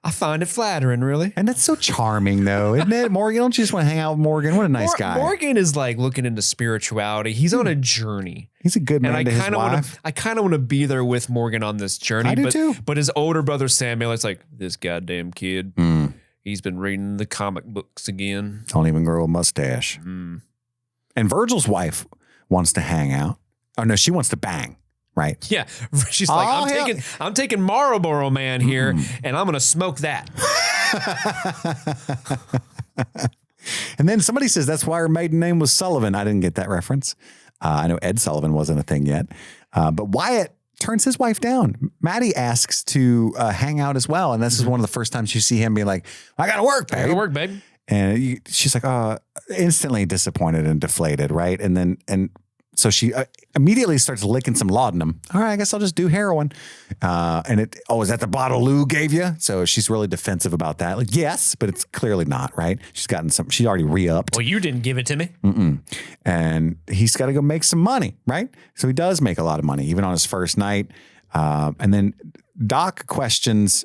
I find it flattering, really. And that's so charming, though, isn't it? Morgan, don't you just want to hang out with Morgan? What a nice guy. Morgan is like looking into spirituality. He's on a journey. He's a good man And to his wife. I kind of want to be there with Morgan on this journey. I do too. But his older brother Samuel, it's like, this goddamn kid, he's been reading the comic books again. Don't even grow a mustache. And Virgil's wife wants to hang out. Oh, no, she wants to bang. Right. Yeah. She's like, I'm taking Marlboro Man here and I'm going to smoke that. And then somebody says that's why her maiden name was Sullivan. I didn't get that reference. I know Ed Sullivan wasn't a thing yet. But Wyatt turns his wife down. Maddie asks to hang out as well. And this is one of the first times you see him be like, I got to work, babe. I gotta work, babe. And she's like, instantly disappointed and deflated, right? And so she immediately starts licking some laudanum. All right, I guess I'll just do heroin. Is that the bottle Lou gave you? So she's really defensive about that. Like, yes, but it's clearly not, right? She's already re-upped. Well, you didn't give it to me. And he's got to go make some money, right? So he does make a lot of money, even on his first night. And then Doc questions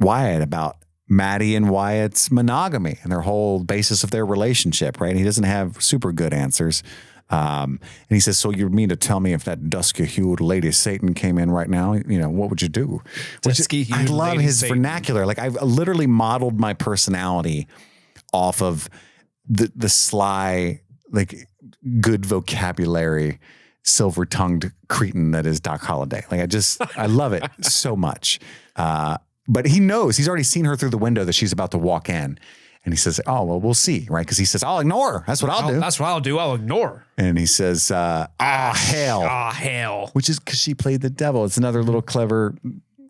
Wyatt about Maddie and Wyatt's monogamy and their whole basis of their relationship, right? And he doesn't have super good answers. And he says, so you mean to tell me if that dusky-hued Lady Satan came in right now, what would you do? I love his vernacular. Like, I've literally modeled my personality off of the sly, like, good vocabulary, silver-tongued cretin that is Doc Holliday. Like, I love it so much. But he knows, he's already seen her through the window that she's about to walk in. And he says, oh, well, we'll see, right? Because he says, I'll ignore her. That's what I'll do. That's what I'll do. I'll ignore. And he says, hell. Hell. Which is because she played the devil. It's another little clever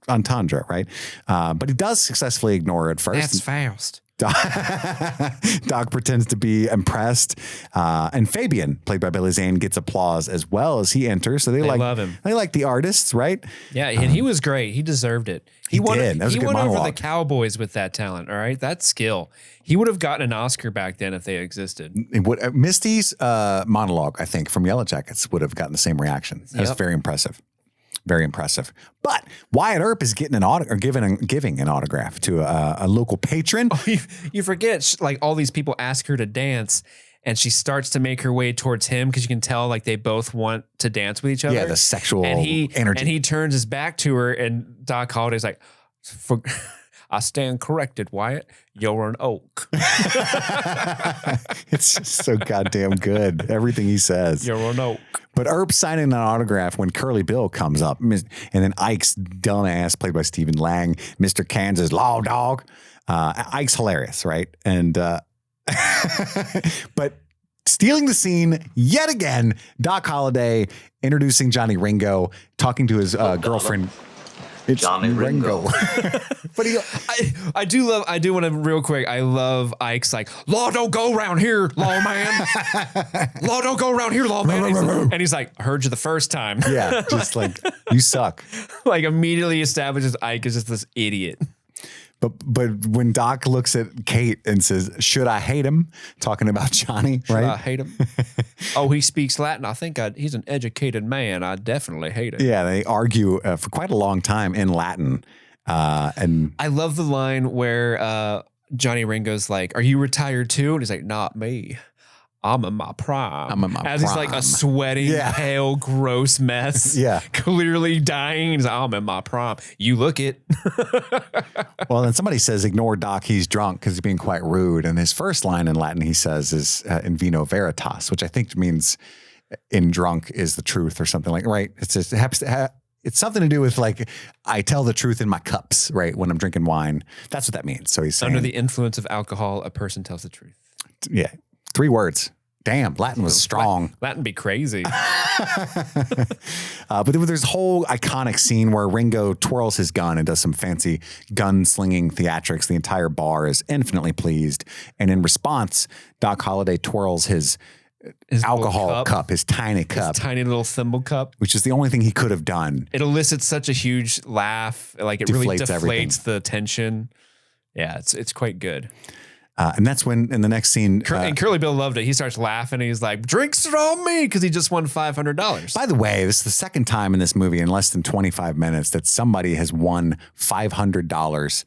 entendre, right? But he does successfully ignore her at first. That's fast. Doc pretends to be impressed. And Fabian, played by Billy Zane, gets applause as well as he enters. So they love him. They like the artists, right? Yeah, and he was great. He deserved it. He did. That was a good won monologue. over the Cowboys with that talent, all right? That skill. He would have gotten an Oscar back then if they existed. Misty's monologue, I think, from Yellow Jackets would have gotten the same reaction. That was very impressive. Very impressive. But Wyatt Earp is getting giving an autograph to a local patron. Oh, you forget, like, all these people ask her to dance, and she starts to make her way towards him because you can tell, like, they both want to dance with each other. Yeah, the sexual energy. And he turns his back to her, and Doc Holliday's like, I stand corrected, Wyatt. You're an oak. It's just so goddamn good. Everything he says. You're an oak. But Earp signing an autograph when Curly Bill comes up. And then Ike's dumbass, played by Stephen Lang, Mr. Kansas Law Dog. Ike's hilarious, right? And but stealing the scene yet again, Doc Holliday introducing Johnny Ringo, talking to his girlfriend. It's Johnny Ringo. But I do want to real quick. I love Ike's like, law don't go around here, law man. Law don't go around here, law man. And he's like, I heard you the first time. Yeah, just like, you suck. Like, immediately establishes Ike as just this idiot. But when Doc looks at Kate and says, should I hate him? Talking about Johnny, right? Should I hate him? Oh, he speaks Latin. I think he's an educated man. I definitely hate him. Yeah, they argue for quite a long time in Latin. And I love the line where Johnny Ringo's like, are you retired too? And he's like, not me. I'm in my prime. As he's like a sweating, pale, gross mess. Yeah. Clearly dying. He's like, I'm in my prime. You look it. Well, then somebody says, ignore Doc, he's drunk, because he's being quite rude. And his first line in Latin, he says, is in vino veritas, which I think means in drunk is the truth or something like, right? It's just, it's something to do with, like, I tell the truth in my cups, right? When I'm drinking wine. That's what that means. So he's saying, under the influence of alcohol, a person tells the truth. Yeah. 3 words. Damn, Latin was strong. Latin be crazy. But there's a whole iconic scene where Ringo twirls his gun and does some fancy gun-slinging theatrics. The entire bar is infinitely pleased. And in response, Doc Holliday twirls his alcohol cup, his tiny cup. His tiny little thimble cup. Which is the only thing he could have done. It elicits such a huge laugh. Like, it really deflates the tension. Yeah, it's quite good. And that's when, in the next scene... and Curly Bill loved it. He starts laughing. And he's like, drinks are on me, because he just won $500. By the way, this is the second time in this movie in less than 25 minutes that somebody has won $500.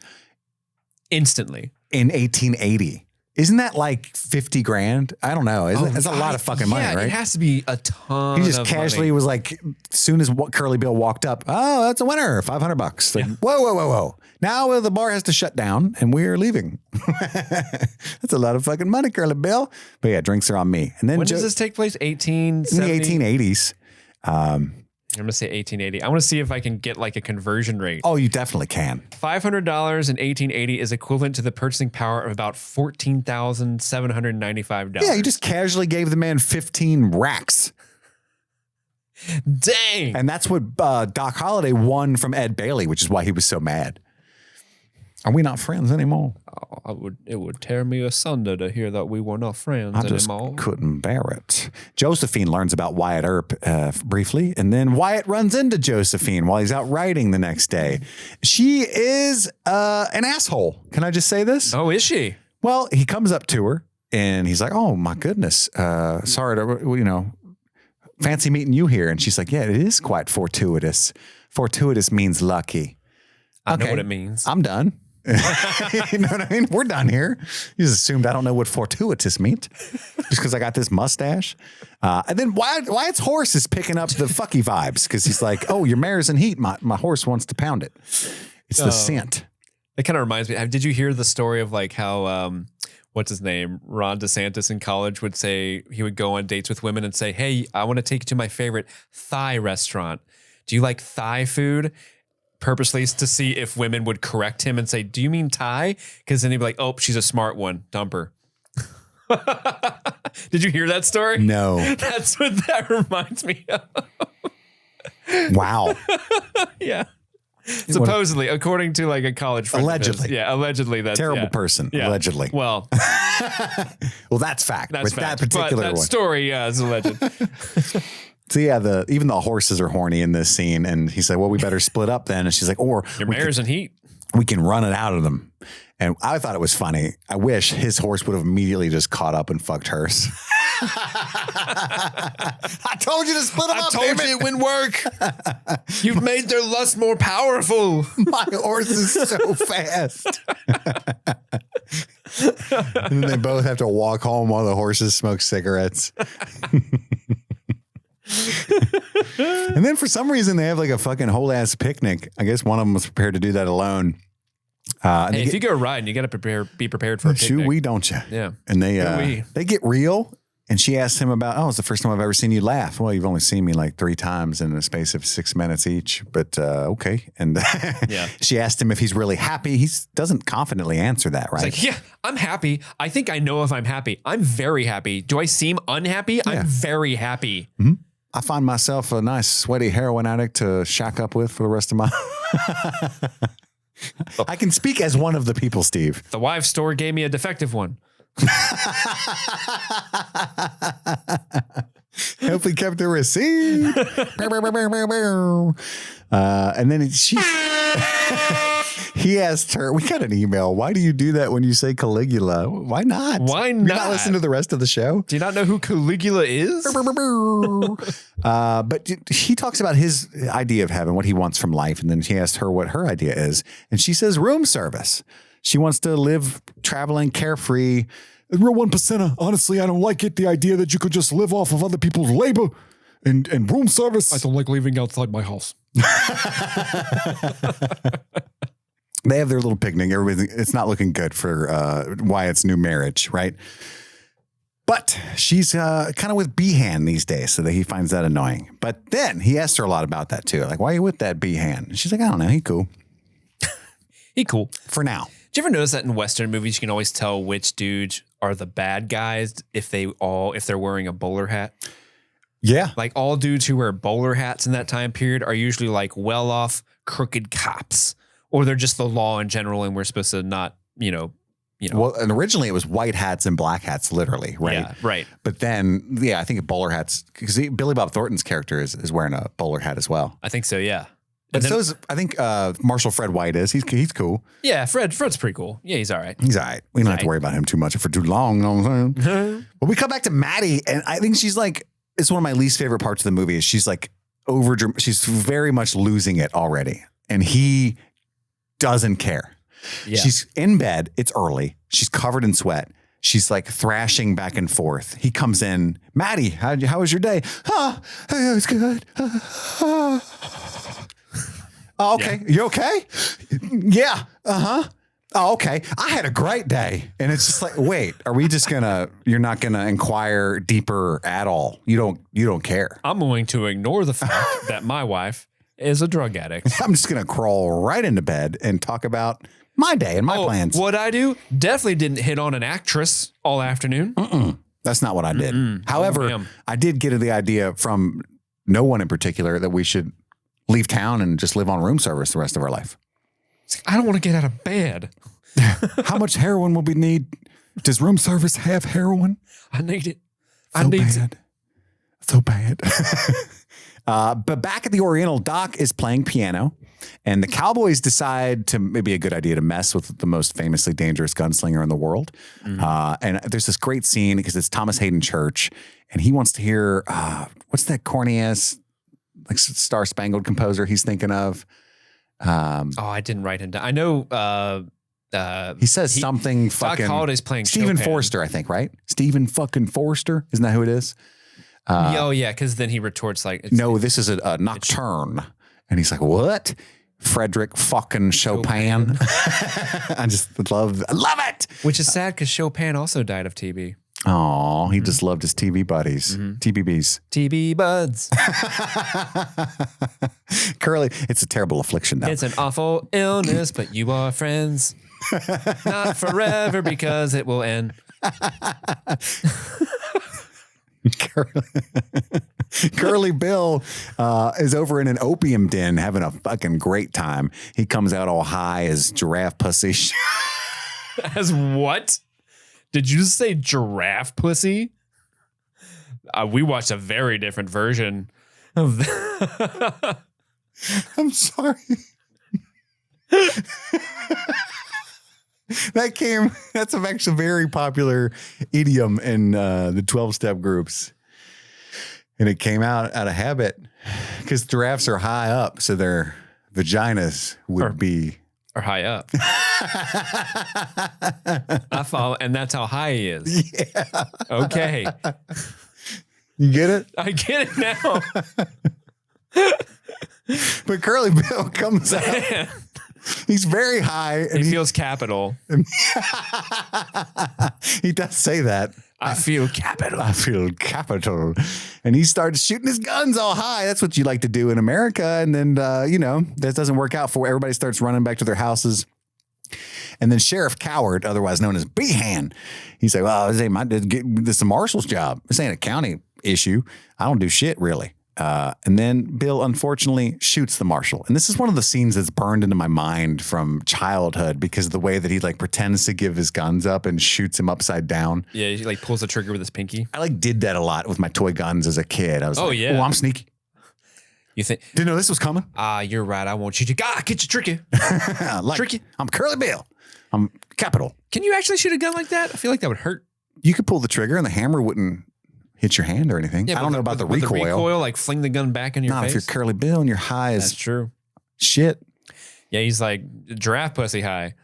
Instantly. In 1880. Isn't that like 50 grand? I don't know. It's a lot of fucking money, right? It has to be a ton. He just casually was like, as soon as Curly Bill walked up, oh, that's a winner, $500. Like, whoa. Now the bar has to shut down and we're leaving. That's a lot of fucking money, Curly Bill. But yeah, drinks are on me. And then when does this take place? 1870? In the 1880s. I'm going to say 1880. I want to see if I can get like a conversion rate. Oh, you definitely can. $500 in 1880 is equivalent to the purchasing power of about $14,795. Yeah, you just casually gave the man 15 racks. Dang. And that's what Doc Holliday won from Ed Bailey, which is why he was so mad. Are we not friends anymore? It would tear me asunder to hear that we were not friends I just anymore. couldn't bear it. Josephine learns about Wyatt Earp briefly, and then Wyatt runs into Josephine while he's out riding the next day. She is an asshole. Can I just say this? Oh, is she? Well, he comes up to her, and he's like, oh, my goodness. Sorry to, fancy meeting you here. And she's like, yeah, it is quite fortuitous. Fortuitous means lucky. I know what it means. I'm done. You know what I mean? We're done here. You just assumed I don't know what fortuitous meant just because I got this mustache. And then Wyatt's horse is picking up the fucky vibes because he's like, oh, your mare's in heat. My horse wants to pound it. It's the scent. It kind of reminds me. Did you hear the story of like how, what's his name? Ron DeSantis in college would say he would go on dates with women and say, hey, I want to take you to my favorite Thai restaurant. Do you like Thai food? Purposely to see if women would correct him and say, do you mean Thai? Because then he'd be like, oh, she's a smart one. Dump her. Did you hear that story? No. That's what that reminds me of. Wow. Yeah. Supposedly, according to like a college friend. Allegedly. Yeah, allegedly. That's Terrible person, Yeah. allegedly. Well, Well, that's fact. that's With fact. that particular but that one. story is alleged. So yeah, even the horses are horny in this scene, and he said, "Well, we better split up then." And she's like, "Or Your mare's in heat. we can run it out of them." And I thought it was funny. I wish his horse would have immediately just caught up and fucked hers. I told you to split them up. Damn it wouldn't work. You've made their lust more powerful. My horse is so fast. And then they both have to walk home while the horses smoke cigarettes. And then for some reason they have like a fucking whole ass picnic. I guess one of them was prepared to do that alone. Hey, if you go riding, you got to be prepared for a picnic. Shoot, we don't you? Yeah. And We. they get real. And she asked him about, it's the first time I've ever seen you laugh. Well, you've only seen me like 3 times in the space of 6 minutes each, but okay. And Yeah. She asked him if he's really happy. He doesn't confidently answer that, right? It's like, yeah, I'm happy. I think I know if I'm happy. I'm very happy. Do I seem unhappy? I'm very happy. Mm-hmm. I find myself a nice sweaty heroin addict to shack up with for the rest of my I can speak as one of the people, Steve. The wife store gave me a defective one. Hopefully kept the receipt. And then he asked her, we got an email. Why do you do that when you say Caligula? Why not? Why You not? not listen to the rest of the show? Do you not know who Caligula is? But he talks about his idea of heaven, what he wants from life. And then he asked her what her idea is. And she says room service. She wants to live traveling carefree. Real 1%er. Honestly, I don't like it. The idea that you could just live off of other people's labor and room service. I don't like leaving outside my house. They have their little picnic. It's not looking good for Wyatt's new marriage, right? But she's kind of with Behan these days, so that he finds that annoying. But then he asked her a lot about that too. Like, why are you with that Behan? She's like, I don't know. He cool. He cool. For now. Do you ever notice that in Western movies, you can always tell which dudes are the bad guys if they're wearing a bowler hat? Yeah. Like all dudes who wear bowler hats in that time period are usually like well-off, crooked cops, or they're just the law in general, and we're supposed to not, you know. Well, and originally it was white hats and black hats, literally, right? Yeah, right. But then, I think bowler hats, because Billy Bob Thornton's character is wearing a bowler hat as well. I think so, yeah. And so is, I think Marshall Fred White is. He's cool. Yeah, Fred's pretty cool. Yeah, he's all right. He's all right. We don't have to worry about him too much for too long. You know what I'm saying? But we come back to Maddie, and I think she's like, it's one of my least favorite parts of the movie is she's like she's very much losing it already. And he doesn't care. Yeah. She's in bed. It's early. She's covered in sweat. She's like thrashing back and forth. He comes in. Maddie, how was your day? It was good. Oh, okay. Yeah. You okay? Yeah. Uh-huh. Oh, okay. I had a great day. And it's just like, wait, are we just you're not gonna inquire deeper at all? You don't care. I'm going to ignore the fact that my wife is a drug addict. I'm just gonna crawl right into bed and talk about my day and my plans. What I do definitely didn't hit on an actress all afternoon. That's not what I did. However, I did get the idea from no one in particular that we should leave town and just live on room service the rest of our life. I don't want to get out of bed. How much heroin will we need? Does room service have heroin? I need it. So I need bad. So bad. But back at the Oriental, Doc is playing piano, and the Cowboys decide to maybe a good idea to mess with the most famously dangerous gunslinger in the world. And there's this great scene because it's Thomas Hayden Church, and he wants to hear what's that corny ass like Star Spangled composer he's thinking of. I didn't write him down. I know. He says something Doc fucking. Holliday's playing Stephen Chopin. Forster, I think, right? Stephen fucking Forster, isn't that who it is? Oh yeah, because then he retorts like, No, this is a nocturne. And he's like, what? Frederick fucking Chopin. I just love it. which is sad because Chopin also died of TB. Oh, he just loved his TV buddies, TBBs. TB buds. Curly, it's a terrible affliction though. It's an awful illness, but you are friends. Not forever because it will end. Curly Bill is over in an opium den having a fucking great time. He comes out all high as giraffe pussy. As what? Did you say giraffe pussy? We watched a very different version of that. I'm sorry. That's actually a very popular idiom in the 12-step groups. And it came out of habit because giraffes are high up, so their vaginas would be... Or high up. I follow, and that's how high he is. Yeah. Okay. You get it? I get it now. But Curly Bill comes out. He's very high. And He feels capital. he does say that. I feel capital. I feel capital. And he starts shooting his guns all high. That's what you like to do in America. And then, that doesn't work out for everybody starts running back to their houses. And then Sheriff Coward, otherwise known as Behan, he's like, well, this is a marshal's job. This ain't a county issue. I don't do shit, really. And then Bill, unfortunately, shoots the marshal. And this is one of the scenes that's burned into my mind from childhood because of the way that he like pretends to give his guns up and shoots him upside down. Yeah, he like pulls the trigger with his pinky. I like did that a lot with my toy guns as a kid. I was like, yeah. oh, I'm sneaky. You think? Didn't know this was coming. You're right. I want you to get you tricky. Tricky. I'm Curly Bill. I'm capital. Can you actually shoot a gun like that? I feel like that would hurt. You could pull the trigger and the hammer wouldn't hit your hand or anything. Yeah, I don't know about the recoil. The recoil, like fling the gun back in your Not face. if you're Curly Bill and you're high as That's true. shit. Yeah, he's like giraffe pussy high.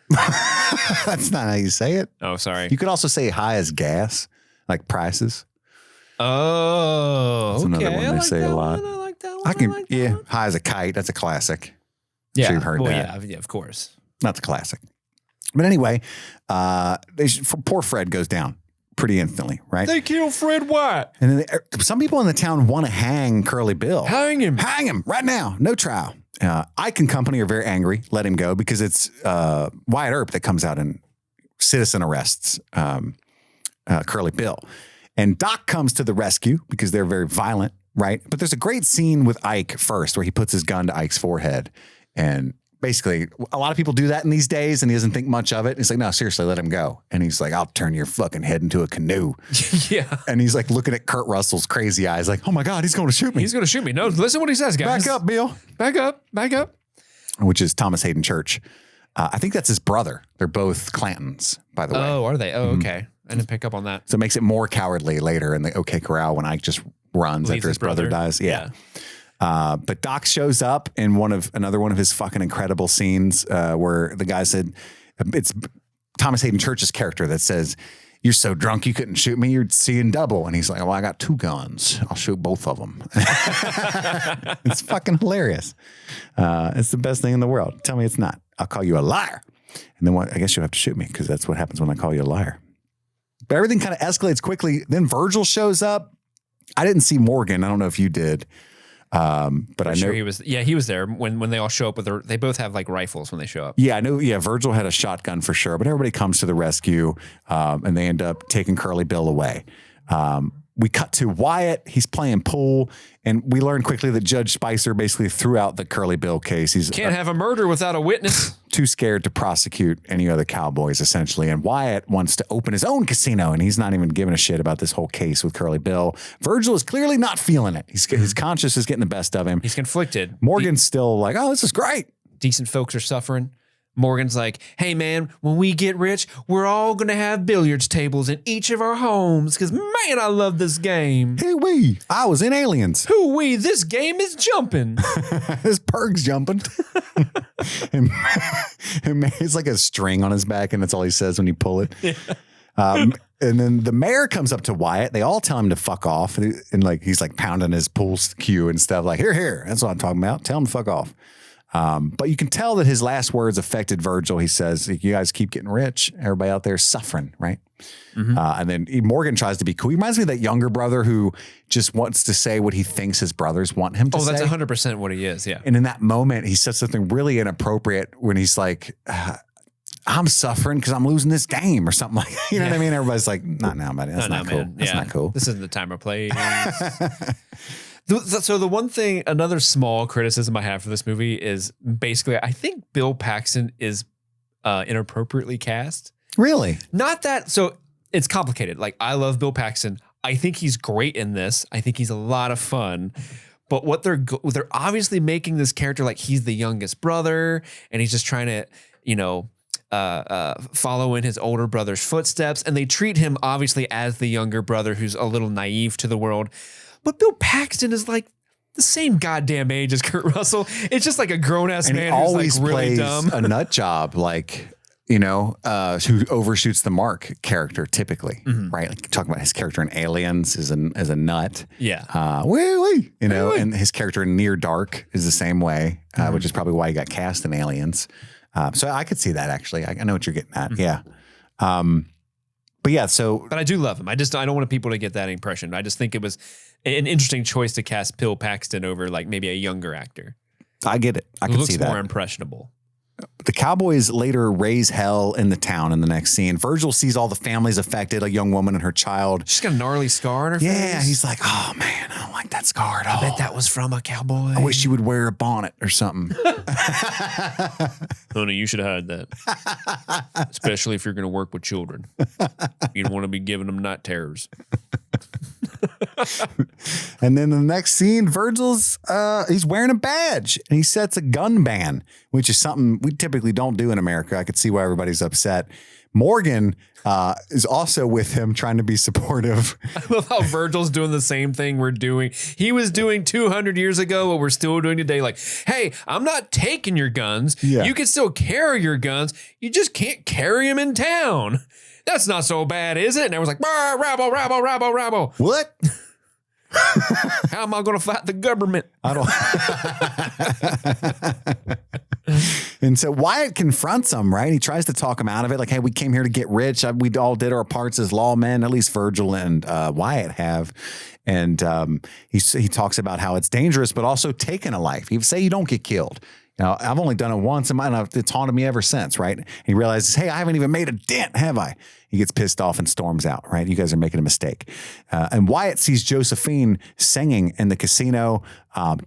That's not how you say it. Oh, sorry. You could also say high as gas, like prices. Oh, That's okay. another one I they like say that a lot. one. I like that one. I can, like that one. high as a kite. That's a classic. Yeah, Sure you've heard that. Yeah, of course. That's a classic. But anyway, poor Fred goes down pretty instantly, right? They kill Fred White. And then some people in the town want to hang Curly Bill. Hang him. Hang him right now. No trial. Ike and company are very angry. Let him go because it's Wyatt Earp that comes out and citizen arrests Curly Bill. And Doc comes to the rescue because they're very violent, right? But there's a great scene with Ike first where he puts his gun to Ike's forehead. And basically, a lot of people do that in these days and he doesn't think much of it. He's like, no, seriously, let him go. And he's like, I'll turn your fucking head into a canoe. Yeah. And he's like looking at Kurt Russell's crazy eyes like, oh my God, he's going to shoot me. He's going to shoot me. No, listen what he says, guys. Back up, Bill. Back up. Back up. Which is Thomas Hayden Church. I think that's his brother. They're both Clantons, by the way. Oh, are they? Oh, okay. I didn't pick up on that. So it makes it more cowardly later in the OK Corral when Ike just runs Leaves after his brother dies. Yeah. But Doc shows up in another one of his fucking incredible scenes where the guy said, it's Thomas Hayden Church's character that says, you're so drunk you couldn't shoot me. You're seeing double. And he's like, well, I got two guns. I'll shoot both of them. It's fucking hilarious. It's the best thing in the world. Tell me it's not. I'll call you a liar. And then I guess you'll have to shoot me because that's what happens when I call you a liar. But everything kind of escalates quickly. Then Virgil shows up. I didn't see Morgan. I don't know if you did. But I know he was. Yeah, he was there when they all show up with they both have like rifles when they show up. Yeah, I know. Yeah, Virgil had a shotgun for sure, but everybody comes to the rescue, and they end up taking Curly Bill away. We cut to Wyatt. He's playing pool, and we learn quickly that Judge Spicer basically threw out the Curly Bill case. He's Can't have a murder without a witness. too scared to prosecute any other cowboys, essentially. And Wyatt wants to open his own casino, and he's not even giving a shit about this whole case with Curly Bill. Virgil is clearly not feeling it. His conscience is getting the best of him. He's conflicted. Morgan's still like, oh, this is great. Decent folks are suffering. Morgan's like, hey, man, when we get rich, we're all going to have billiards tables in each of our homes because, man, I love this game. Hey-wee, I was in Aliens. Hoo-wee, this game is jumping. His purg's jumping. and it's like a string on his back, and that's all he says when you pull it. Yeah. And then the mayor comes up to Wyatt. They all tell him to fuck off. And like he's like pounding his pool cue and stuff like, here. That's what I'm talking about. Tell him to fuck off. But you can tell that his last words affected Virgil. He says, you guys keep getting rich. Everybody out there is suffering, right? Mm-hmm. And then Morgan tries to be cool. He reminds me of that younger brother who just wants to say what he thinks his brothers want him to say. Oh, that's 100% what he is, yeah. And in that moment, he says something really inappropriate when he's like, I'm suffering because I'm losing this game or something like that. You know what I mean? Everybody's like, not now, buddy. That's not cool. Man. That's not cool. This isn't the time or place. So the one thing, another small criticism I have for this movie is basically I think Bill Paxton is inappropriately cast. Really? Not that, so it's complicated. Like, I love Bill Paxton. I think he's great in this. I think he's a lot of fun. But what they're obviously making this character like he's the youngest brother and he's just trying to, follow in his older brother's footsteps. And they treat him obviously as the younger brother who's a little naive to the world. But Bill Paxton is like the same goddamn age as Kurt Russell. It's just like a grown-ass man who's like really dumb. A nut job, like, who overshoots the mark character typically, right? Like talking about his character in Aliens as a nut. Yeah. And his character in Near Dark is the same way, which is probably why he got cast in Aliens. So I could see that actually. I know what you're getting at. Yeah. But I do love him. I don't want people to get that impression. I just think it was an interesting choice to cast Bill Paxton over like maybe a younger actor. I get it. I can see that. Looks more impressionable. The cowboys later raise hell in the town in the next scene. Virgil sees all the families affected, a young woman and her child. She's got a gnarly scar on her face. Yeah, he's like, oh man, I don't like that scar at all. I bet that was from a cowboy. I wish she would wear a bonnet or something. Honey, you should hide that. Especially if you're going to work with children. You don't want to be giving them night terrors. And then the next scene, Virgil's he's wearing a badge and he sets a gun ban, which is something we typically don't do in America. I could see why everybody's upset. Morgan is also with him trying to be supportive. I love how Virgil's doing the same thing we're doing. He was doing 200 years ago what we're still doing today. Like, hey, I'm not taking your guns. Yeah. You can still carry your guns. You just can't carry them in town. That's not so bad, is it? And everyone's like, rabble, rabble, rabble, rabble. What? How am I going to fight the government? I don't. And so Wyatt confronts him, right? He tries to talk him out of it. Like, hey, we came here to get rich. We all did our parts as lawmen. At least Virgil and Wyatt have. And he talks about how it's dangerous, but also taking a life. He would say you don't get killed. I've only done it once, and it's haunted me ever since, right? And he realizes, hey, I haven't even made a dent, have I? He gets pissed off and storms out, right? You guys are making a mistake. And Wyatt sees Josephine singing in the casino.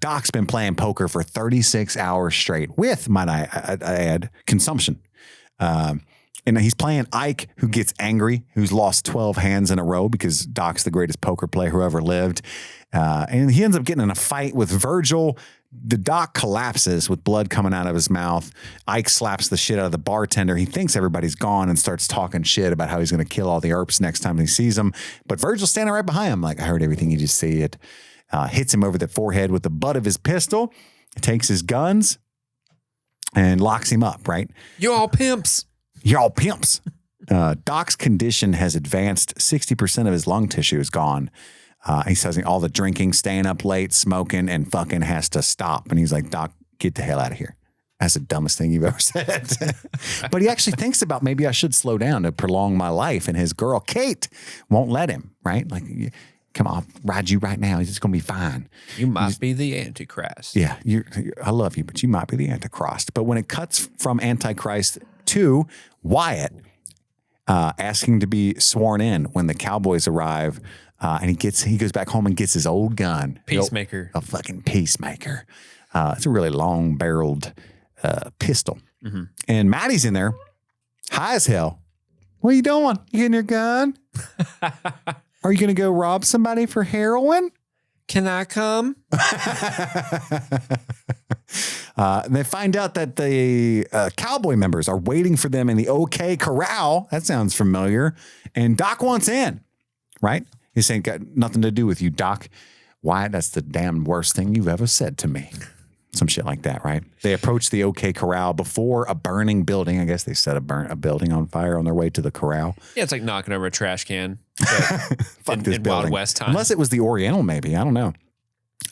Doc's been playing poker for 36 hours straight with, might I add, consumption. And he's playing Ike, who gets angry, who's lost 12 hands in a row because Doc's the greatest poker player who ever lived. And he ends up getting in a fight with Virgil. The Doc collapses with blood coming out of his mouth. Ike slaps the shit out of the bartender. He thinks everybody's gone and starts talking shit about how he's going to kill all the Earps next time he sees them. But Virgil's standing right behind him like, I heard everything, you just see it. Hits him over the forehead with the butt of his pistol, takes his guns, and locks him up, right? You all pimps. You're all pimps. Doc's condition has advanced. 60% of his lung tissue is gone. He says all the drinking, staying up late, smoking, and fucking has to stop. And he's like, Doc, get the hell out of here. That's the dumbest thing you've ever said. But he actually thinks about maybe I should slow down to prolong my life. And his girl, Kate, won't let him, right? Like, come on, I'll ride you right now. It's going to be fine. You might be the Antichrist. Yeah, I love you, but you might be the Antichrist. But when it cuts from Antichrist to Wyatt, asking to be sworn in when the cowboys arrive, and he goes back home and gets his old gun. Peacemaker. A fucking peacemaker. It's a really long-barreled pistol. Mm-hmm. And Maddie's in there, high as hell. What are you doing? You getting your gun? Are you going to go rob somebody for heroin? Can I come? They find out that the cowboy members are waiting for them in the OK Corral. That sounds familiar. And Doc wants in, right? He's saying, got nothing to do with you, Doc. Why? That's the damn worst thing you've ever said to me. Some shit like that, right? They approach the OK Corral before a burning building. I guess they set a building on fire on their way to the corral. Yeah, it's like knocking over a trash can. Fuck this in building. Wild West time. Unless it was the Oriental, maybe. I don't know.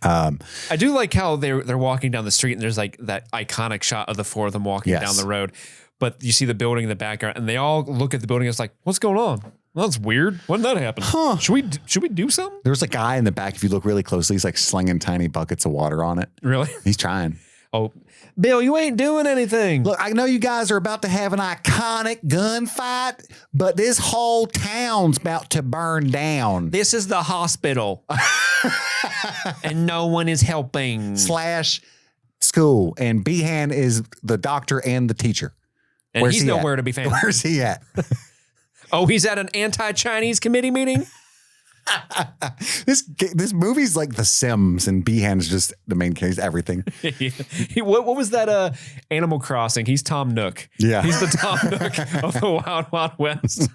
I do like how they're walking down the street and there's like that iconic shot of the four of them walking down the road. But you see the building in the background and they all look at the building. It's like, what's going on? Well, that's weird. When did that happen? Huh. Should we do something? There's a guy in the back. If you look really closely, he's like slinging tiny buckets of water on it. Really? He's trying. Oh, Bill, you ain't doing anything. Look, I know you guys are about to have an iconic gunfight, but this whole town's about to burn down. This is the hospital. And no one is helping. / school. And Behan is the doctor and the teacher. And Where's he's he nowhere at? to be found. Where's he at? Oh, he's at an anti-Chinese committee meeting? This movie's like The Sims, and Behan's just the main case, everything. What was that Animal Crossing? He's Tom Nook. Yeah. He's the Tom Nook of the Wild Wild West.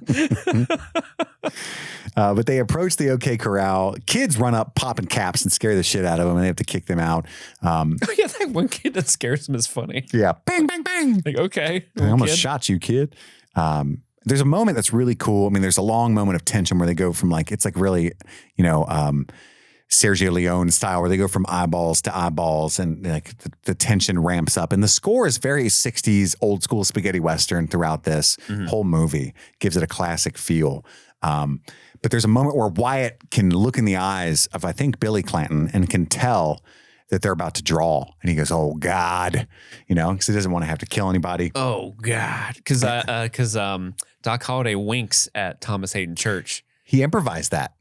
But they approach the OK Corral. Kids run up, popping caps, and scare the shit out of them, and they have to kick them out. Yeah, that one kid that scares him is funny. Yeah. Bang, bang, bang. Like, okay. I almost kid. shot you, kid. There's a moment that's really cool. I mean, there's a long moment of tension where they go from like, it's like really, Sergio Leone style, where they go from eyeballs to eyeballs, and like the tension ramps up. And the score is very 60s old school spaghetti Western throughout this whole movie. Gives it a classic feel. But there's a moment where Wyatt can look in the eyes of, I think, Billy Clanton, and can tell that they're about to draw. And he goes, oh, God, because he doesn't want to have to kill anybody. Oh, God. Because Doc Holliday winks at Thomas Hayden Church. He improvised that.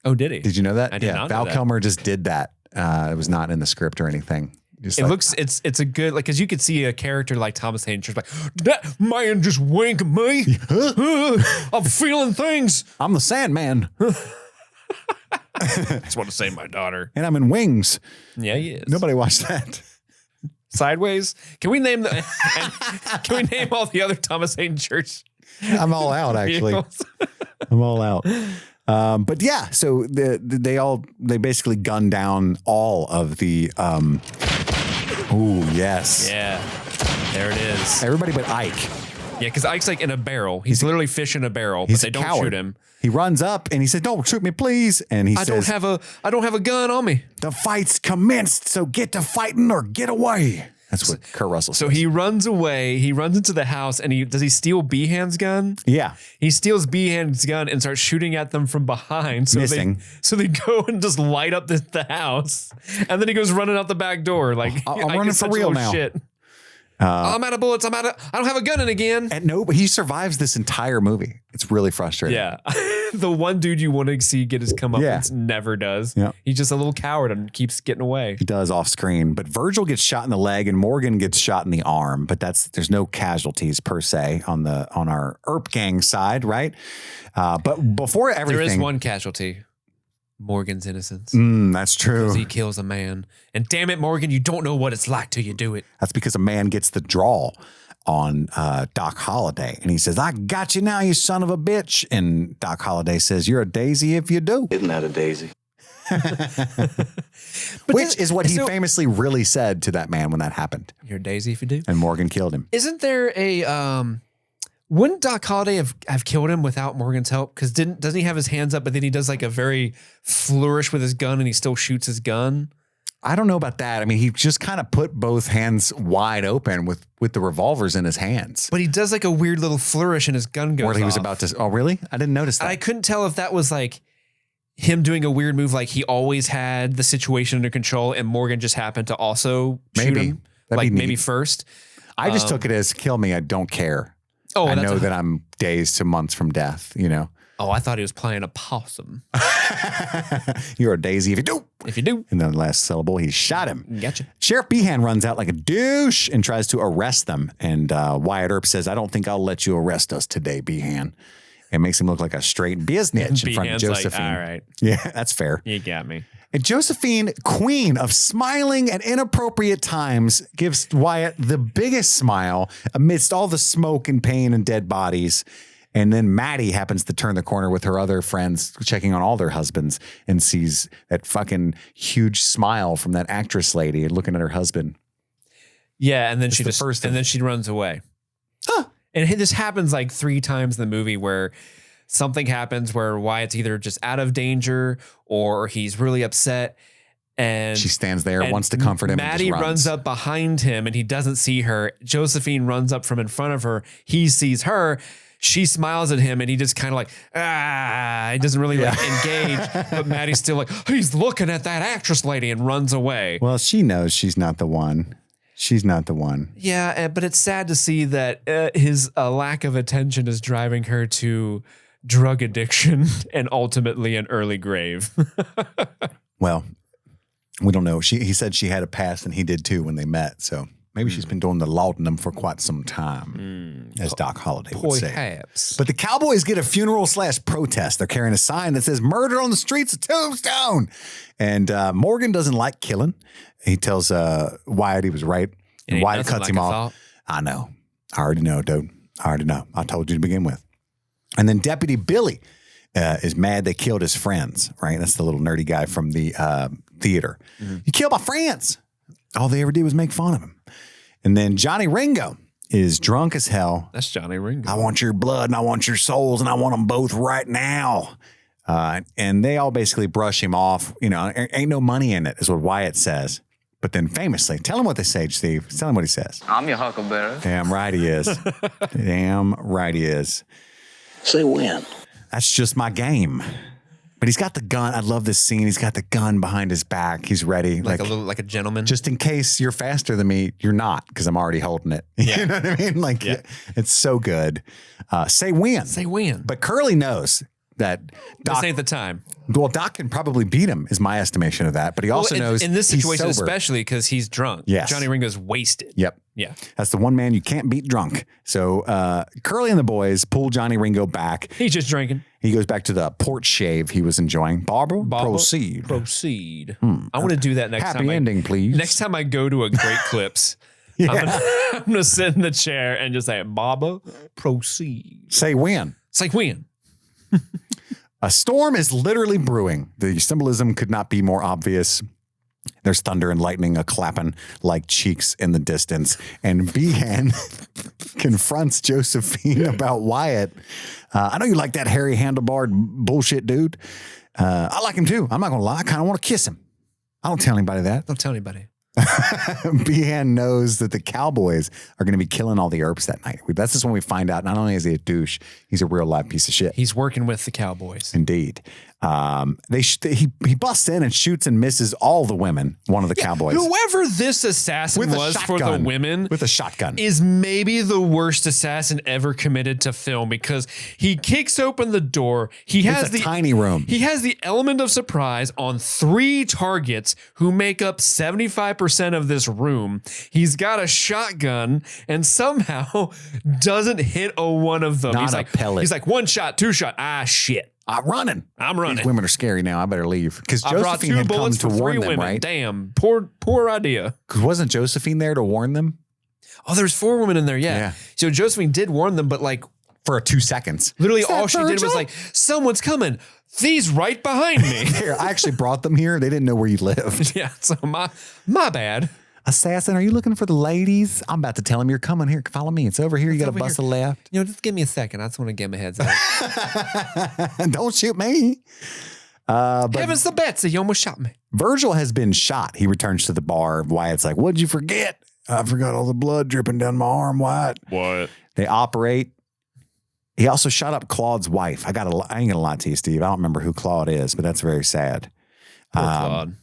Oh, did he? Did you know that? I did not know Val that. Kilmer just did that. It was not in the script or anything. Just It's a good, like, because you could see a character like Thomas Hayden Church, like, that man just winked at me. I'm feeling things. I'm the Sandman. I just want to save my daughter. And I'm in Wings. Yeah, he is. Nobody watched that. Sideways. Can we name Can we name all the other Thomas Hayden Church? I'm all out, actually. vehicles? I'm all out. But yeah, so they basically gun down all of the. Yes. Yeah, there it is. Everybody but Ike. Yeah, because Ike's like in a barrel. He's literally fishing a barrel, but He's they a don't coward. shoot him. He runs up and he says, "Don't shoot me, please." And he I says, don't have a gun on me. "The fight's commenced, so get to fighting or get away." That's what Kurt Russell So says. he runs away. He runs into the house, and does he steal Behan's gun? Yeah. He steals Behan's gun and starts shooting at them from behind. So Missing. So they go and just light up the house, and then he goes running out the back door. Like, I'm Ike running is for such a real little now. Shit. I'm out of bullets. I don't have a gun in again. And no, but he survives this entire movie. It's really frustrating. Yeah. The one dude you want to see get his comeuppance never does. Yeah. He's just a little coward and keeps getting away. He does off screen, but Virgil gets shot in the leg and Morgan gets shot in the arm, but there's no casualties per se on our Earp gang side, right? But before everything, There is one casualty. Morgan's innocence. That's true. He kills a man. And damn it, Morgan, you don't know what it's like till you do it. That's because a man gets the draw on Doc Holliday. And he says, "I got you now, you son of a bitch." And Doc Holliday says, "You're a daisy if you do." Isn't that a daisy? Which is what he famously really said to that man when that happened. You're a daisy if you do. And Morgan killed him. Isn't there a wouldn't Doc Holliday have killed him without Morgan's help? Because doesn't he have his hands up, but then he does like a very flourish with his gun and he still shoots his gun? I don't know about that. I mean, he just kind of put both hands wide open with the revolvers in his hands. But he does like a weird little flourish and his gun goes Where he was off. about to. Oh, really? I didn't notice that. And I couldn't tell if that was like him doing a weird move, like he always had the situation under control and Morgan just happened to also shoot Maybe. him. That'd Like be maybe neat. first. I just took it as kill me. I don't care. Oh, I that's know that I'm days to months from death, Oh, I thought he was playing a possum. You're a daisy if you do. If you do. In the last syllable, he shot him. Gotcha. Sheriff Behan runs out like a douche and tries to arrest them. And Wyatt Earp says, I don't think I'll let you arrest us today, Behan. It makes him look like a straight biznitch in front of Josephine. Like, all right. Yeah, that's fair. You got me. And Josephine, queen of smiling at inappropriate times, gives Wyatt the biggest smile amidst all the smoke and pain and dead bodies. And then Maddie happens to turn the corner with her other friends, checking on all their husbands, and sees that fucking huge smile from that actress lady looking at her husband. Yeah, and then It's she runs away. Huh. And this happens like 3 times in the movie where something happens where Wyatt's either just out of danger or he's really upset. And she stands there, wants to comfort him. Maddie and just runs up behind him and he doesn't see her. Josephine runs up from in front of her. He sees her. She smiles at him and he just kind of like, he doesn't really like engage. But Maddie's still like, he's looking at that actress lady and runs away. Well, she knows she's not the one. She's not the one. Yeah, but it's sad to see that his lack of attention is driving her to drug addiction and ultimately an early grave. Well, we don't know. He said she had a past and he did too when they met. So maybe she's been doing the laudanum for quite some time, as Doc Holliday would say. Perhaps. But the Cowboys get a funeral/protest. They're carrying a sign that says murder on the streets of Tombstone. And Morgan doesn't like killing. He tells Wyatt he was right. And Wyatt cuts him off. I know. I already know, dude. I already know. I told you to begin with. And then Deputy Billy is mad they killed his friends, right? That's the little nerdy guy from the theater. Mm-hmm. You killed my friends. All they ever did was make fun of him. And then Johnny Ringo is drunk as hell. That's Johnny Ringo. I want your blood and I want your souls and I want them both right now. And they all basically brush him off. You know, ain't no money in it is what Wyatt says. But then famously, tell him what they say, Steve. Tell him what he says. I'm your huckleberry. Damn right he is. Damn right he is. Say when. That's just my game. But he's got the gun. I love this scene. He's got the gun behind his back. He's ready. Like a gentleman. Just in case you're faster than me, you're not, because I'm already holding it. Yeah. You know what I mean? Like, it's so good. Say when. Say when. But Curly knows that Doc, this ain't the time. Well, Doc can probably beat him, is my estimation of that. But he also knows in this situation, he's sober. especially because he's drunk. Yes. Johnny Ringo's wasted. Yep. Yeah. That's the one man you can't beat drunk. So Curly and the boys pull Johnny Ringo back. He's just drinking. He goes back to the port shave he was enjoying. Barbara, proceed. Proceed. I want to do that next time. Happy ending, please. Next time I go to a Great Clips, I'm gonna sit in the chair and just say, Baba, proceed. Say when. It's like when. A storm is literally brewing. The symbolism could not be more obvious. There's thunder and lightning a-clapping like cheeks in the distance. And Behan confronts Josephine about Wyatt. I know you like that hairy handlebar bullshit dude. I like him too. I'm not going to lie. I kind of want to kiss him. I don't tell anybody that. Don't tell anybody. Behan knows that the Cowboys are going to be killing all the Earps that night. That's just when we find out not only is he a douche, he's a real live piece of shit. He's working with the Cowboys. Indeed. He busts in and shoots and misses all the women, one of the Cowboys. Whoever this assassin was for the women with a shotgun is maybe the worst assassin ever committed to film, because he kicks open the door. He has the tiny room. He has the element of surprise on 3 targets who make up 75% of this room. He's got a shotgun and somehow doesn't hit one of them. Not a pellet. He's like 1 shot, 2 shot. Ah, shit. I'm running. These women are scary now. I better leave. Because I brought Josephine 2 had come bullets to for 3 warn them, women. right? Damn, poor idea. Because wasn't Josephine there to warn them? Oh, there's 4 women in there. Yeah. So Josephine did warn them, but like for 2 seconds. Literally all she did was like, someone's coming. He's right behind me. Here, I actually brought them here. They didn't know where you lived. Yeah. So my bad. Assassin, are you looking for the ladies? I'm about to tell him you're coming here. Follow me. It's over here. You got to bust a left. You know, just give me a second. I just want to get my heads out. Don't shoot me. But Heavens to Betsy, you almost shot me. Virgil has been shot. He returns to the bar. Wyatt's like, what'd you forget? I forgot all the blood dripping down my arm, Wyatt. What? They operate. He also shot up Claude's wife. I ain't gonna lie to you, Steve. I don't remember who Claude is, but that's very sad. Poor Claude.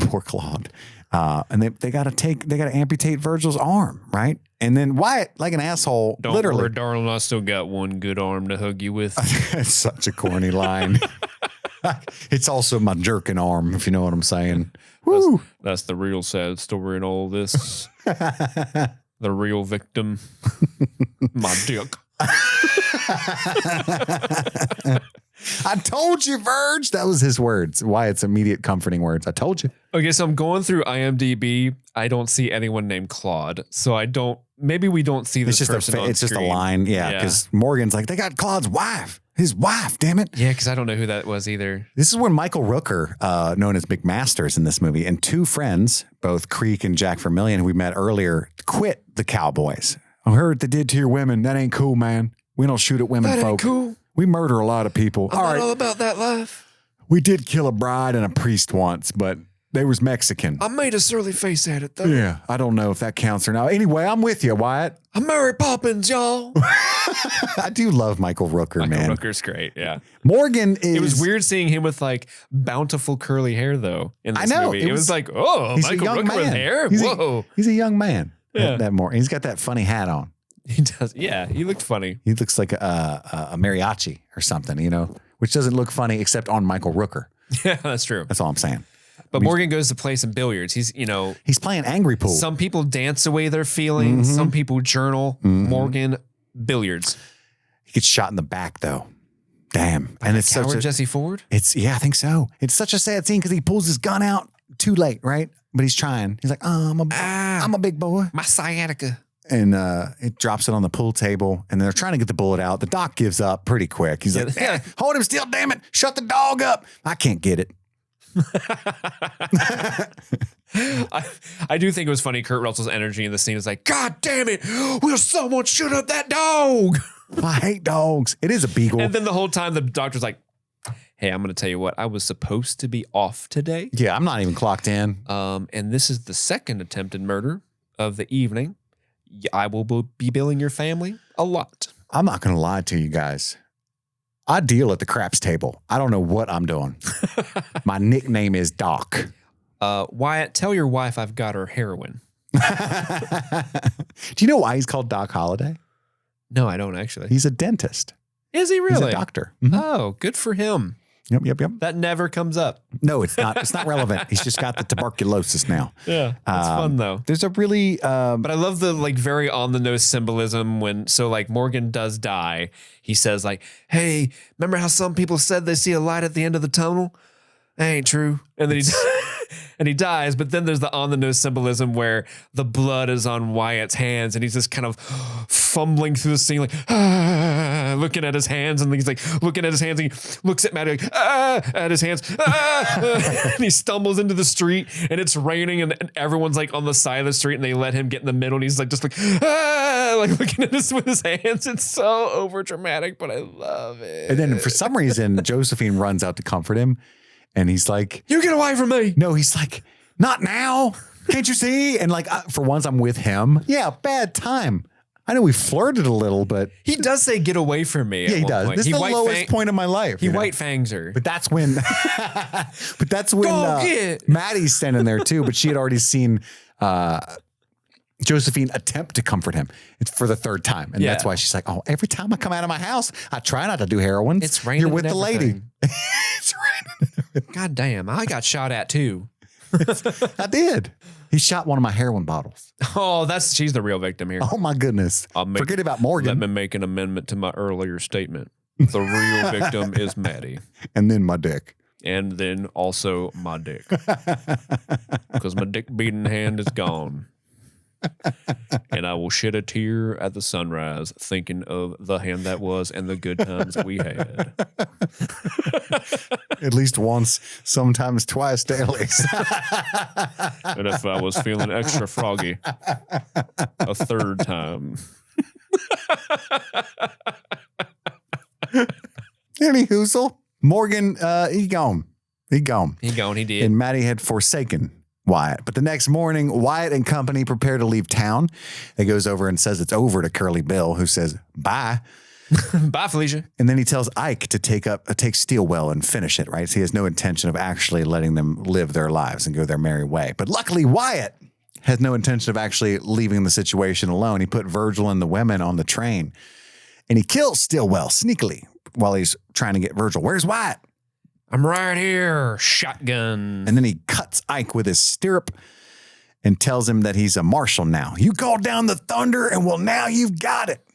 Poor Claude. And they got to amputate Virgil's arm, right? And then Wyatt, like an asshole, Don't literally. worry, darling, I still got one good arm to hug you with. It's such a corny line. It's also my jerking arm, if you know what I'm saying. Woo. That's the real sad story in all this. The real victim, my dick. I told you, Verge. That was his words. Wyatt's immediate comforting words. I told you. Okay, so I'm going through IMDb. I don't see anyone named Claude, so I don't. Maybe we don't see this person on It's just a screen. line. Yeah, because Morgan's like, they got Claude's wife. His wife, damn it. Yeah, because I don't know who that was either. This is when Michael Rooker, known as McMaster's in this movie, and two friends, both Creek and Jack Vermillion, who we met earlier, quit the Cowboys. I heard what they did to your women. That ain't cool, man. We don't shoot at women, That ain't folk. cool. We murder a lot of people. I'm not all about that life. We did kill a bride and a priest once, but they was Mexican. I made a surly face at it, though. Yeah, I don't know if that counts or not. Anyway, I'm with you, Wyatt. I'm Mary Poppins, y'all. I do love Michael Rooker, man. Michael Rooker's great, yeah. Morgan is... It was weird seeing him with like bountiful curly hair, though, in this I know, movie. It was like, oh, he's a Michael young Rooker with man. hair? He's Whoa. He's a young man. Yeah. That more. He's got that funny hat on. He does. Yeah, he looked funny. He looks like a mariachi or something, you know, which doesn't look funny except on Michael Rooker. Yeah, that's true. That's all I'm saying. But Morgan goes to play some billiards. He's playing angry pool. Some people dance away their feelings. Some people journal. Morgan, billiards. He gets shot in the back though. Damn. And it's such a Jesse Ford? I think so. It's such a sad scene because he pulls his gun out too late, right? But he's trying. He's like, I'm a big boy. My sciatica. And it drops it on the pool table, and they're trying to get the bullet out. The doc gives up pretty quick. He's like, hold him still, damn it. Shut the dog up. I can't get it. I do think it was funny. Kurt Russell's energy in the scene is like, God damn it. Will someone shoot up that dog? I hate dogs. It is a beagle. And then the whole time the doctor's like, hey, I'm going to tell you what. I was supposed to be off today. Yeah, I'm not even clocked in. And this is the second attempted murder of the evening. I will be billing your family a lot. I'm not going to lie to you guys. I deal at the craps table. I don't know what I'm doing. My nickname is Doc. Wyatt, tell your wife I've got her heroin. Do you know why he's called Doc Holliday? No, I don't actually. He's a dentist. Is he really? He's a doctor. Mm-hmm. Oh, good for him. Yep. That never comes up. No, it's not. It's not relevant. He's just got the tuberculosis now. Yeah, that's fun though. There's a really, but I love the like very on the nose symbolism when like Morgan does die. He says like, "Hey, remember how some people said they see a light at the end of the tunnel? That ain't true." And then he dies. But then there's the on the nose symbolism where the blood is on Wyatt's hands, and he's just kind of fumbling through the scene, like looking at his hands, and he's like looking at his hands, and he looks at Maddie like at his hands, and he stumbles into the street, and it's raining, and everyone's like on the side of the street, and they let him get in the middle, and he's like just like looking at this with his hands. It's so over dramatic, but I love it. And then for some reason, Josephine runs out to comfort him. And he's like, you get away from me. No, he's like, not now. Can't you see? And like, for once I'm with him. Yeah, bad time. I know we flirted a little, but. He does say, get away from me. Yeah, he does. This is the lowest point of my life. He white fangs her. But that's when, Maddie's standing there too, but she had already seen Josephine attempt to comfort him. It's for the third time. And that's why she's like, oh, every time I come out of my house, I try not to do heroin. It's raining. You're with the lady. It's raining. God damn. I got shot at too. I did. He shot one of my heroin bottles. Oh, she's the real victim here. Oh my goodness. Forget about Morgan. Let me make an amendment to my earlier statement. The real victim is Maddie. And then my dick. And then also my dick. Because my dick beating hand is gone. And I will shed a tear at the sunrise thinking of the hand that was and the good times that we had. At least once, sometimes twice daily. And if I was feeling extra froggy, a third time. Any hoozle. Morgan, he gone. He did. And Maddie had forsaken Wyatt. But the next morning, Wyatt and company prepare to leave town. He goes over and says it's over to Curly Bill, who says, bye. Bye, Felicia. And then he tells Ike to take Steelwell and finish it, right? So he has no intention of actually letting them live their lives and go their merry way. But luckily, Wyatt has no intention of actually leaving the situation alone. He put Virgil and the women on the train, and he kills Stillwell sneakily while he's trying to get Virgil. Where's Wyatt? I'm right here. Shotgun. And then he cuts Ike with his stirrup and tells him that he's a marshal now. You called down the thunder, and well, now you've got it.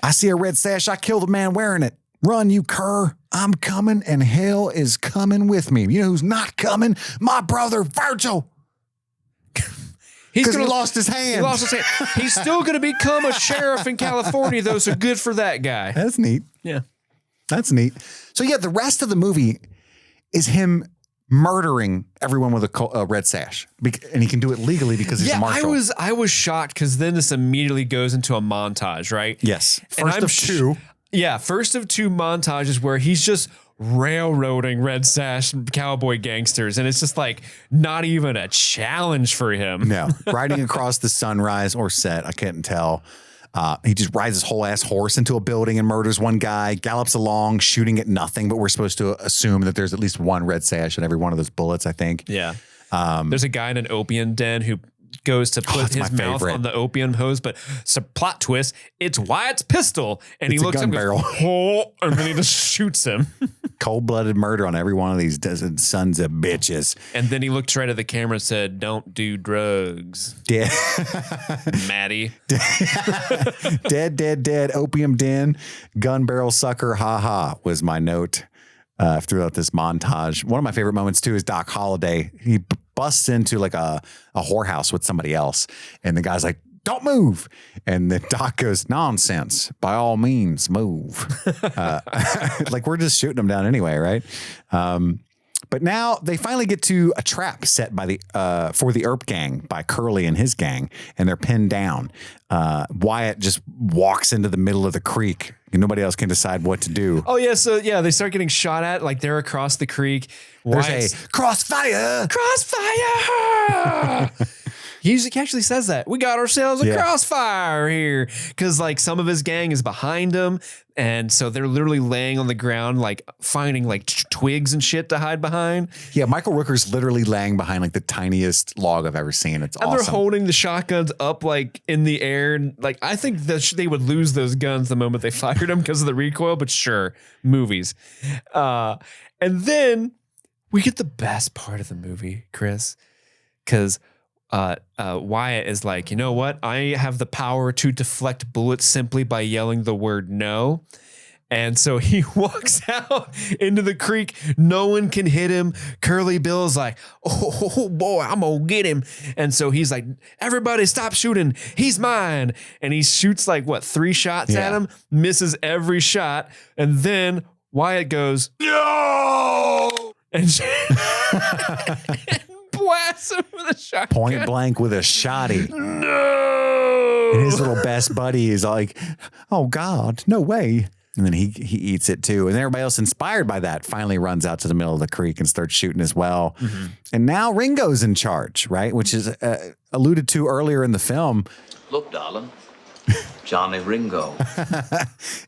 I see a red sash. I killed a man wearing it. Run, you cur. I'm coming, and hell is coming with me. You know who's not coming? My brother, Virgil. Because he lost his hand. He lost his hand. He's still going to become a sheriff in California, though, so good for that guy. That's neat. Yeah. That's neat. So, yeah, the rest of the movie is him murdering everyone with a red sash. And he can do it legally because he's a marshal. I was shocked because then this immediately goes into a montage, right? Yes. First of two. Yeah, first of two montages where he's just railroading red sash cowboy gangsters, and it's just like not even a challenge for him. No, riding across the sunrise or set, I couldn't tell. He just rides his whole ass horse into a building and murders one guy, gallops along, shooting at nothing, but we're supposed to assume that there's at least one red sash in every one of those bullets, I think. Yeah. There's a guy in an opium den who goes to put his mouth on the opium hose, but it's a plot twist. It's Wyatt's pistol, and It's he a looks gun up barrel. and goes, "Oh," and then he just shoots him. Cold-blooded murder on every one of these dozen sons of bitches. And then he looked right at the camera and said, "Don't do drugs, Yeah. Maddie." Dead, opium den, gun barrel sucker, ha was my note throughout this montage. One of my favorite moments too is Doc Holliday. He busts into like a whorehouse with somebody else, and the guy's like, "Don't move," and the Doc goes, "Nonsense, by all means move." Like we're just shooting them down anyway, right? But now they finally get to a trap set by for the Earp gang by Curly and his gang, and they're pinned down. Wyatt just walks into the middle of the creek, and nobody else can decide what to do. Oh yeah, so yeah, they start getting shot at like they're across the creek. There's a crossfire. He actually says that. We got ourselves a crossfire here. Because like some of his gang is behind him. And so they're literally laying on the ground, like finding like twigs and shit to hide behind. Yeah, Michael Rooker's literally laying behind like the tiniest log I've ever seen. It's awesome. And they're holding the shotguns up like in the air. And like I think that they would lose those guns the moment they fired them because of the recoil. But sure, movies. And then we get the best part of the movie, Chris, because Wyatt is like, you know what? I have the power to deflect bullets simply by yelling the word no. And so he walks out into the creek. No one can hit him. Curly Bill's like, oh boy, I'm going to get him. And so he's like, everybody stop shooting. He's mine. And he shoots like, 3 shots at him, misses every shot. And then Wyatt goes, no! And blasts him with a shotgun. Point blank with a shotty. No. And his little best buddy is like, oh God, no way. And then he eats it too. And everybody else inspired by that finally runs out to the middle of the creek and starts shooting as well. Mm-hmm. And now Ringo's in charge, right? Which is alluded to earlier in the film. Look, darling, Johnny Ringo.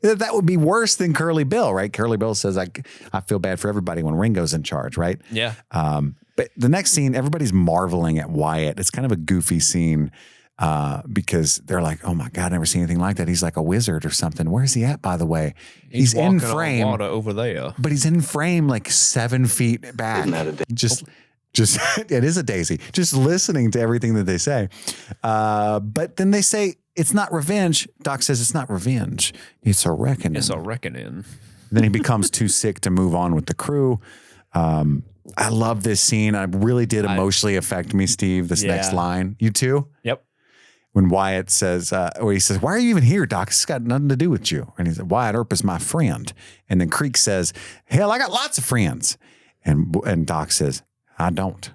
That would be worse than Curly Bill, right? Curly Bill says, I feel bad for everybody when Ringo's in charge, right? Yeah. But the next scene, everybody's marveling at Wyatt. It's kind of a goofy scene because they're like, oh my God, I've never seen anything like that. He's like a wizard or something. Where's he at, by the way? He's in frame. On water over there. But he's in frame like 7 feet back. Isn't that a Just it is a daisy. Just listening to everything that they say. But then they say, it's not revenge. Doc says it's not revenge. It's a reckoning. It's a reckoning. Then he becomes too sick to move on with the crew. I love this scene. It really did emotionally affect me, Steve, this next line. You too? Yep. When Wyatt says, or he says, why are you even here, Doc? It's got nothing to do with you. And he said, Wyatt Earp is my friend. And then Creek says, hell, I got lots of friends. And Doc says, I don't.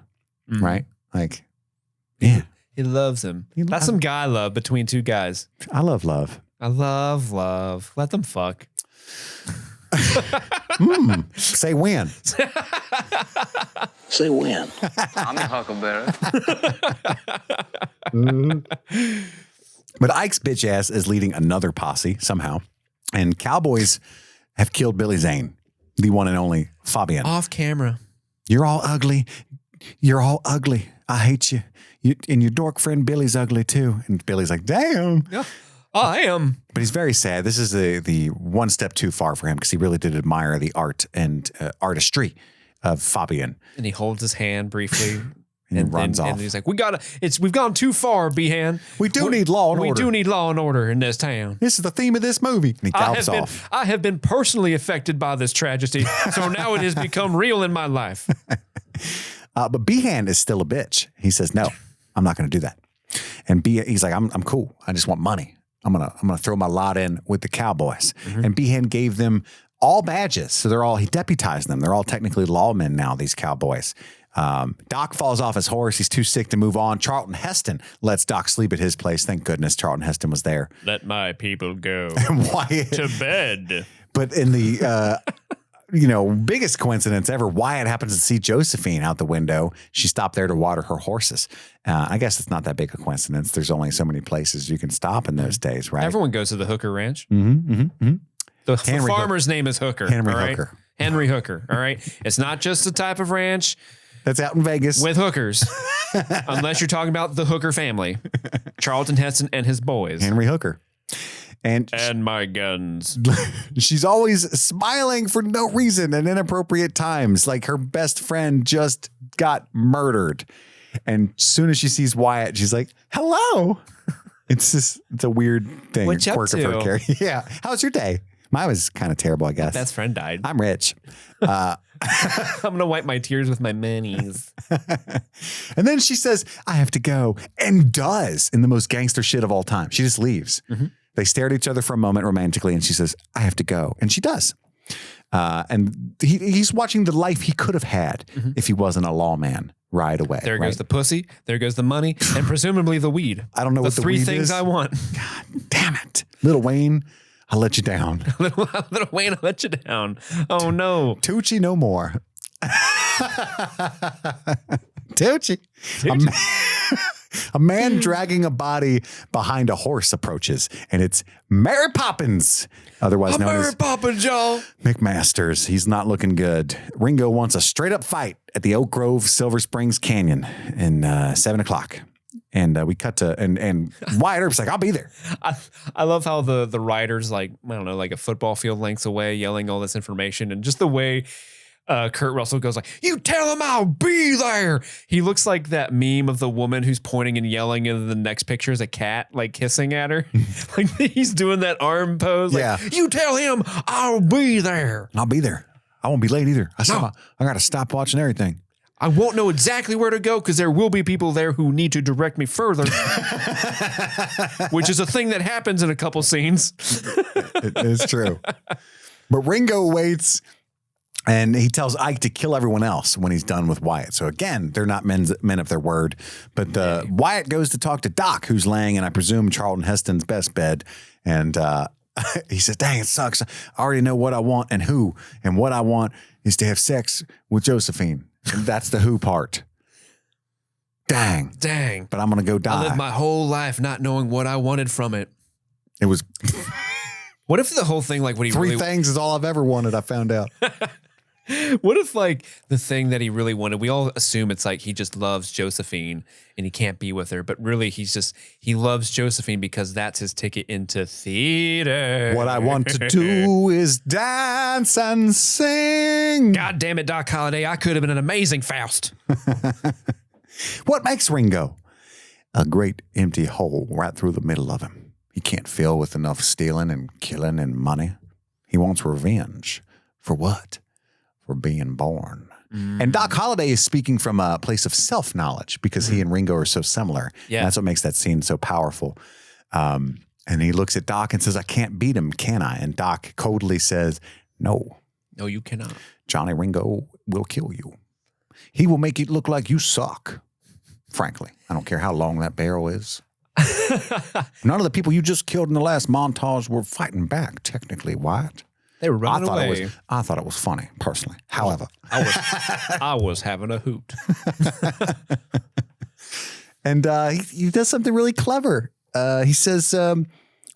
Mm-hmm. Right? Like, yeah. He loves him. That's some guy love between two guys. I love love. I love love. Let them fuck. Say when. Say when. I'm a huckleberry. But Ike's bitch ass is leading another posse somehow. And cowboys have killed Billy Zane, the one and only Fabian. Off camera. You're all ugly. You're all ugly. I hate you. And your dork friend Billy's ugly too. And Billy's like, damn. Yeah, I am. But he's very sad. This is the one step too far for him because he really did admire the art and artistry of Fabian. And he holds his hand briefly. And runs off. And he's like, we've gone too far, Behan. We do need law and order. We do need law and order in this town. This is the theme of this movie. And he gallops off. I have been personally affected by this tragedy, so now it has become real in my life. But Behan is still a bitch. He says, no, I'm not going to do that. And he's like, I'm cool. I just want money. I'm gonna throw my lot in with the cowboys. Mm-hmm. And Behan gave them all badges. So he deputized them. They're all technically lawmen now, these cowboys. Doc falls off his horse. He's too sick to move on. Charlton Heston lets Doc sleep at his place. Thank goodness Charlton Heston was there. Let my people go Wyatt, to bed. But in the biggest coincidence ever, Wyatt happens to see Josephine out the window. She stopped there to water her horses. I guess it's not that big a coincidence. There's only so many places you can stop in those days, right? Everyone goes to the Hooker Ranch. Mm-hmm, mm-hmm, mm-hmm. The farmer's name is Hooker. Henry right? Hooker. Henry Hooker. All right. It's not just a type of ranch. That's out in Vegas. With hookers. Unless you're talking about the Hooker family. Charlton Heston and his boys. Henry Hooker. And my guns. She's always smiling for no reason at inappropriate times. Like her best friend just got murdered. And as soon as she sees Wyatt, she's like, hello. It's a weird thing. What you up quirk of her to? character. Yeah. How's your day? Mine was kind of terrible, I guess. My best friend died. I'm rich. I'm going to wipe my tears with my minis. And then she says, I have to go. And does in the most gangster shit of all time. She just leaves. Mm-hmm. They stare at each other for a moment romantically. And she says, I have to go. And she does. And he's watching the life he could have had if he wasn't a lawman right away. There goes the pussy. There goes the money. And presumably the weed. I don't know what the three weed things is. I want. God damn it. Little Wayne, I'll let you down. Little Wayne, I'll let you down. Oh, no. Tucci no more. Tucci. A man dragging a body behind a horse approaches, and it's Mary Poppins, otherwise known as Poppins, y'all. McMasters. He's not looking good. Ringo wants a straight-up fight at the Oak Grove Silver Springs Canyon in 7 o'clock. And we cut to, and Wyatt Earp's like, I'll be there. I love how the writer's like, I don't know, like a football field lengths away yelling all this information. And just the way Kurt Russell goes like, you tell him I'll be there. He looks like that meme of the woman who's pointing and yelling, and the next picture is a cat like hissing at her. Like he's doing that arm pose. Like, Yeah. You tell him I'll be there. I'll be there. I won't be late either. I got a stopwatch and everything. I won't know exactly where to go because there will be people there who need to direct me further, which is a thing that happens in a couple scenes. It is true. But Ringo waits, and he tells Ike to kill everyone else when he's done with Wyatt. So again, they're not men of their word. But Wyatt goes to talk to Doc, who's laying in, I presume, Charlton Heston's best bed. And he says, dang, it sucks. I already know what I want and who. And what I want is to have sex with Josephine. And that's the who part. Dang. Dang. But I'm going to go die. I lived my whole life not knowing what I wanted from it. It was What if the whole thing, like what he three really things is all I've ever wanted, I found out. What if like the thing that he really wanted, we all assume it's like he just loves Josephine and he can't be with her, but really he loves Josephine because that's his ticket into theater. What I want to do is dance and sing. God damn it, Doc Holliday. I could have been an amazing Faust. What makes Ringo? A great empty hole right through the middle of him. He can't fill with enough stealing and killing and money. He wants revenge. For what? For being born. And Doc Holliday is speaking from a place of self-knowledge because he and Ringo are so similar. Yeah. And that's what makes that scene so powerful. And he looks at Doc and says, I can't beat him, can I? And Doc coldly says, no. No, you cannot. Johnny Ringo will kill you. He will make it look like you suck. Frankly, I don't care how long that barrel is. None of the people you just killed in the last montage were fighting back, technically, Wyatt. They were running away. I thought it was funny, personally. However, I was having a hoot. and he does something really clever. He says,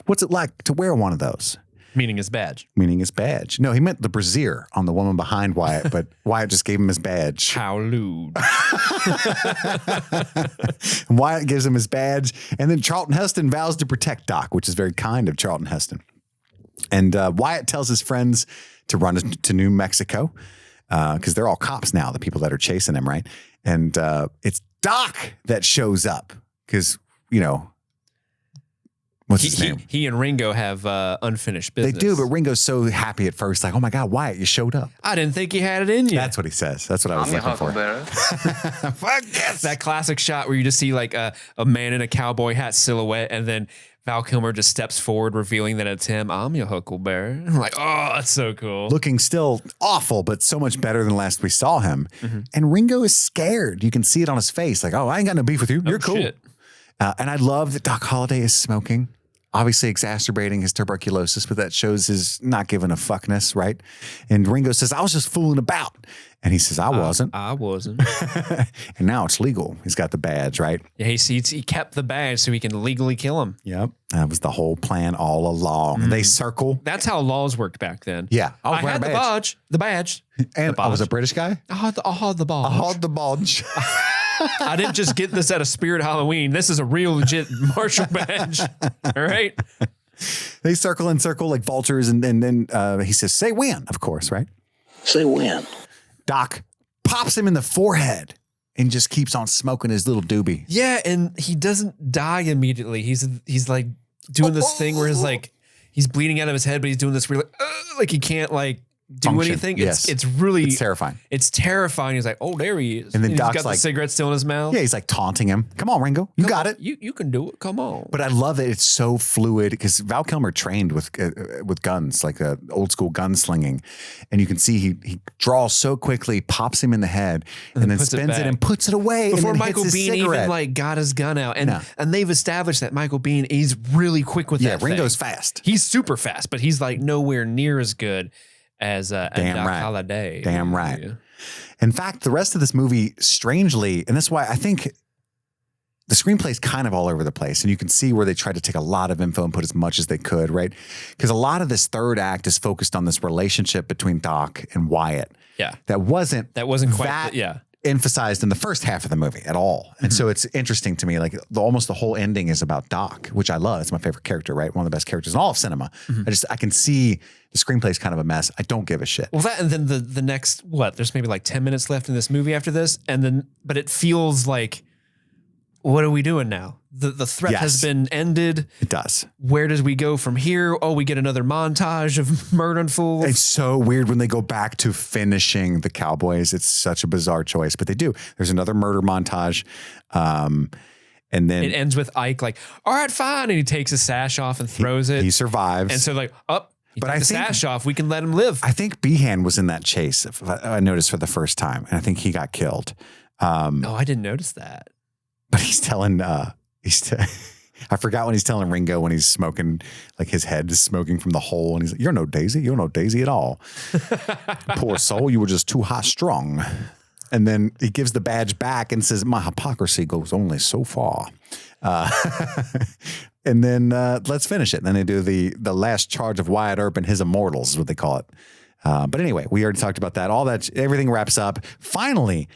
what's it like to wear one of those? Meaning his badge. Meaning his badge. No, he meant the brassiere on the woman behind Wyatt, but Wyatt just gave him his badge. How lewd. And Wyatt gives him his badge. And then Charlton Heston vows to protect Doc, which is very kind of Charlton Heston. And Wyatt tells his friends to run to New Mexico because they're all cops now, the people that are chasing him, right? And it's Doc that shows up because, you know, what's his name? He and Ringo have unfinished business. They do, but Ringo's so happy at first, like, oh my God, Wyatt, you showed up. I didn't think you had it in you. That's what he says. That's what I was I'm your looking for. huckleberry. Fuck yes. That classic shot where you just see like a man in a cowboy hat silhouette, and then Val Kilmer just steps forward, revealing that it's him. I'm your huckleberry. I'm like, oh, that's so cool. Looking still awful, but so much better than last we saw him. And Ringo is scared. You can see it on his face. Like, oh, I ain't got no beef with you. You're cool. Shit. And I love that Doc Holliday is smoking, obviously exacerbating his tuberculosis, but that shows his not giving a fuckness, right? And Ringo says, I was just fooling about. And he says, I wasn't. I wasn't. And now it's legal. He's got the badge, right? Yeah, he kept the badge so he can legally kill him. Yep. That was the whole plan all along. They circle. That's how laws worked back then. Yeah. I had the badge. The badge. And I was a British guy? I had the badge. I had the badge. I didn't just get this at a Spirit Halloween. This is a real legit Marshall badge. All right. They circle and circle like vultures. And then he says, say when, of course, right? Say when. Doc pops him in the forehead and just keeps on smoking his little doobie. Yeah, and he doesn't die immediately. He's like doing this thing where he's bleeding out of his head, but he's doing this weird like he can't like do Function. anything. Yes. It's really terrifying. It's terrifying. He's like, oh, there he is. And then he's Doc's got the like- cigarette still in his mouth. Yeah, he's like taunting him. Come on, Ringo. You got it. You can do it. Come on. But I love that it's so fluid because Val Kilmer trained with guns, like old school gunslinging, and you can see he draws so quickly, pops him in the head, and then puts it spins it back. and puts it away. Before and then Michael hits his Biehn cigarette. even like got his gun out, and No. and they've established that Michael Biehn is really quick with that. Ringo's thing. fast. He's super fast, but he's like nowhere near as good as Doc right. Holliday. Damn right. Yeah. In fact, the rest of this movie, strangely, and that's why I think the screenplay is kind of all over the place. And you can see where they tried to take a lot of info and put as much as they could, right? Because a lot of this third act is focused on this relationship between Doc and Wyatt. Yeah. That wasn't quite that yeah. emphasized in the first half of the movie at all. And so it's interesting to me, like almost the whole ending is about Doc, which I love. It's my favorite character, right? One of the best characters in all of cinema. I can see the screenplay is kind of a mess. I don't give a shit. Well, that and then the next there's maybe like 10 minutes left in this movie after this, and then but it feels like, what are we doing now? The threat has been ended. It does. Where does we go from here? Oh, we get another montage of murdering fools. It's so weird when they go back to finishing the Cowboys. It's such a bizarre choice, but they do. There's another murder montage. And then it ends with Ike like, all right, fine. And he takes his sash off and throws it. He survives. And so like, he But took I the think- sash off. We can let him live. I think Behan was in that chase. If I noticed for the first time, and I think he got killed. I didn't notice that. But he's telling, I forgot when he's telling Ringo when he's smoking, like his head is smoking from the hole. And he's like, you're no Daisy. You're no Daisy at all. Poor soul. You were just too high strung. And then he gives the badge back and says, my hypocrisy goes only so far. And then let's finish it. And then they do the last charge of Wyatt Earp and his immortals is what they call it. But anyway, we already talked about that. All that, everything wraps up. Finally,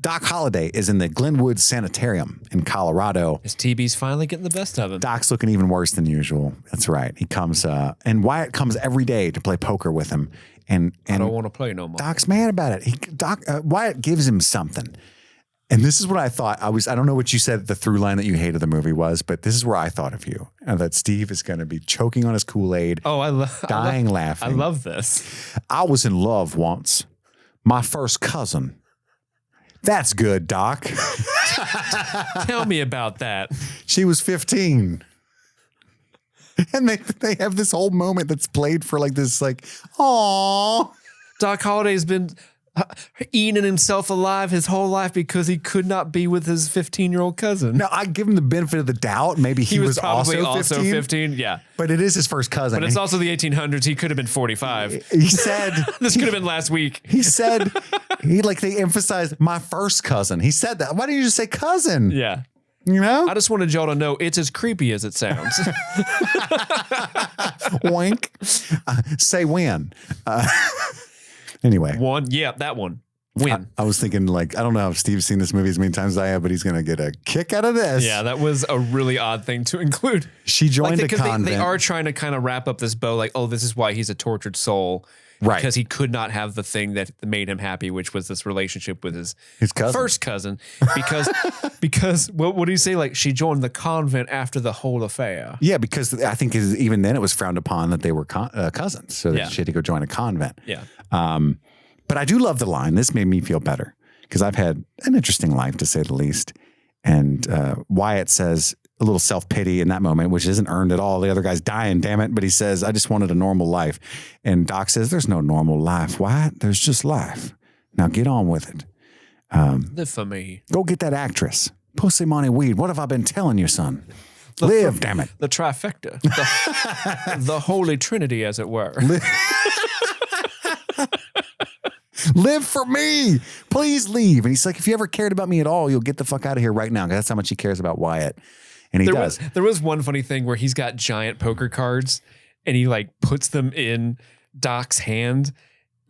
Doc Holliday is in the Glenwood Sanitarium in Colorado. His TB's finally getting the best of him. Doc's looking even worse than usual. That's right. He comes, and Wyatt comes every day to play poker with him. And I don't want to play no more. Doc's mad about it. Wyatt gives him something. And this is what I thought. I don't know what you said the through line that you hated the movie was, but this is where I thought of you. And that Steve is going to be choking on his Kool-Aid. Oh, dying laughing. I love this. I was in love once. My first cousin. That's good, Doc. Tell me about that. She was 15. And they have this whole moment that's played for like this, like, aww. Doc Holliday's been eating himself alive his whole life because he could not be with his 15-year-old cousin. Now, I give him the benefit of the doubt. Maybe he was probably also 15. Yeah. But it is his first cousin. But it's also the 1800s. He could have been 45. He said This could have been last week. He said they emphasized my first cousin. He said that. Why didn't you just say cousin? Yeah. You know? I just wanted y'all to know it's as creepy as it sounds. Wink. Say when. Anyway. One. Yeah, that one. When. I was thinking, like, I don't know if Steve's seen this movie as many times as I have, but he's going to get a kick out of this. Yeah, that was a really odd thing to include. She joined a Because convent. they are trying to kind of wrap up this bow, like, oh, this is why he's a tortured soul. Right. Because he could not have the thing that made him happy, which was this relationship with his cousin. first cousin. Because what do you say? Like, she joined the convent after the whole affair. Yeah, because I think even then it was frowned upon that they were cousins. So that she had to go join a convent. Yeah. But I do love the line. This made me feel better because I've had an interesting life, to say the least. And Wyatt says a little self-pity in that moment, which isn't earned at all. The other guy's dying, damn it. But he says, I just wanted a normal life. And Doc says, there's no normal life, Wyatt. There's just life. Now get on with it. Live for me. Go get that actress. Pussy, money, weed. What have I been telling you, son? Live, damn it. The trifecta. The Holy Trinity, as it were. Live for me. Please leave. And he's like, if you ever cared about me at all, you'll get the fuck out of here right now. Because that's how much he cares about Wyatt. And he does. There was one funny thing where he's got giant poker cards and he like puts them in Doc's hand.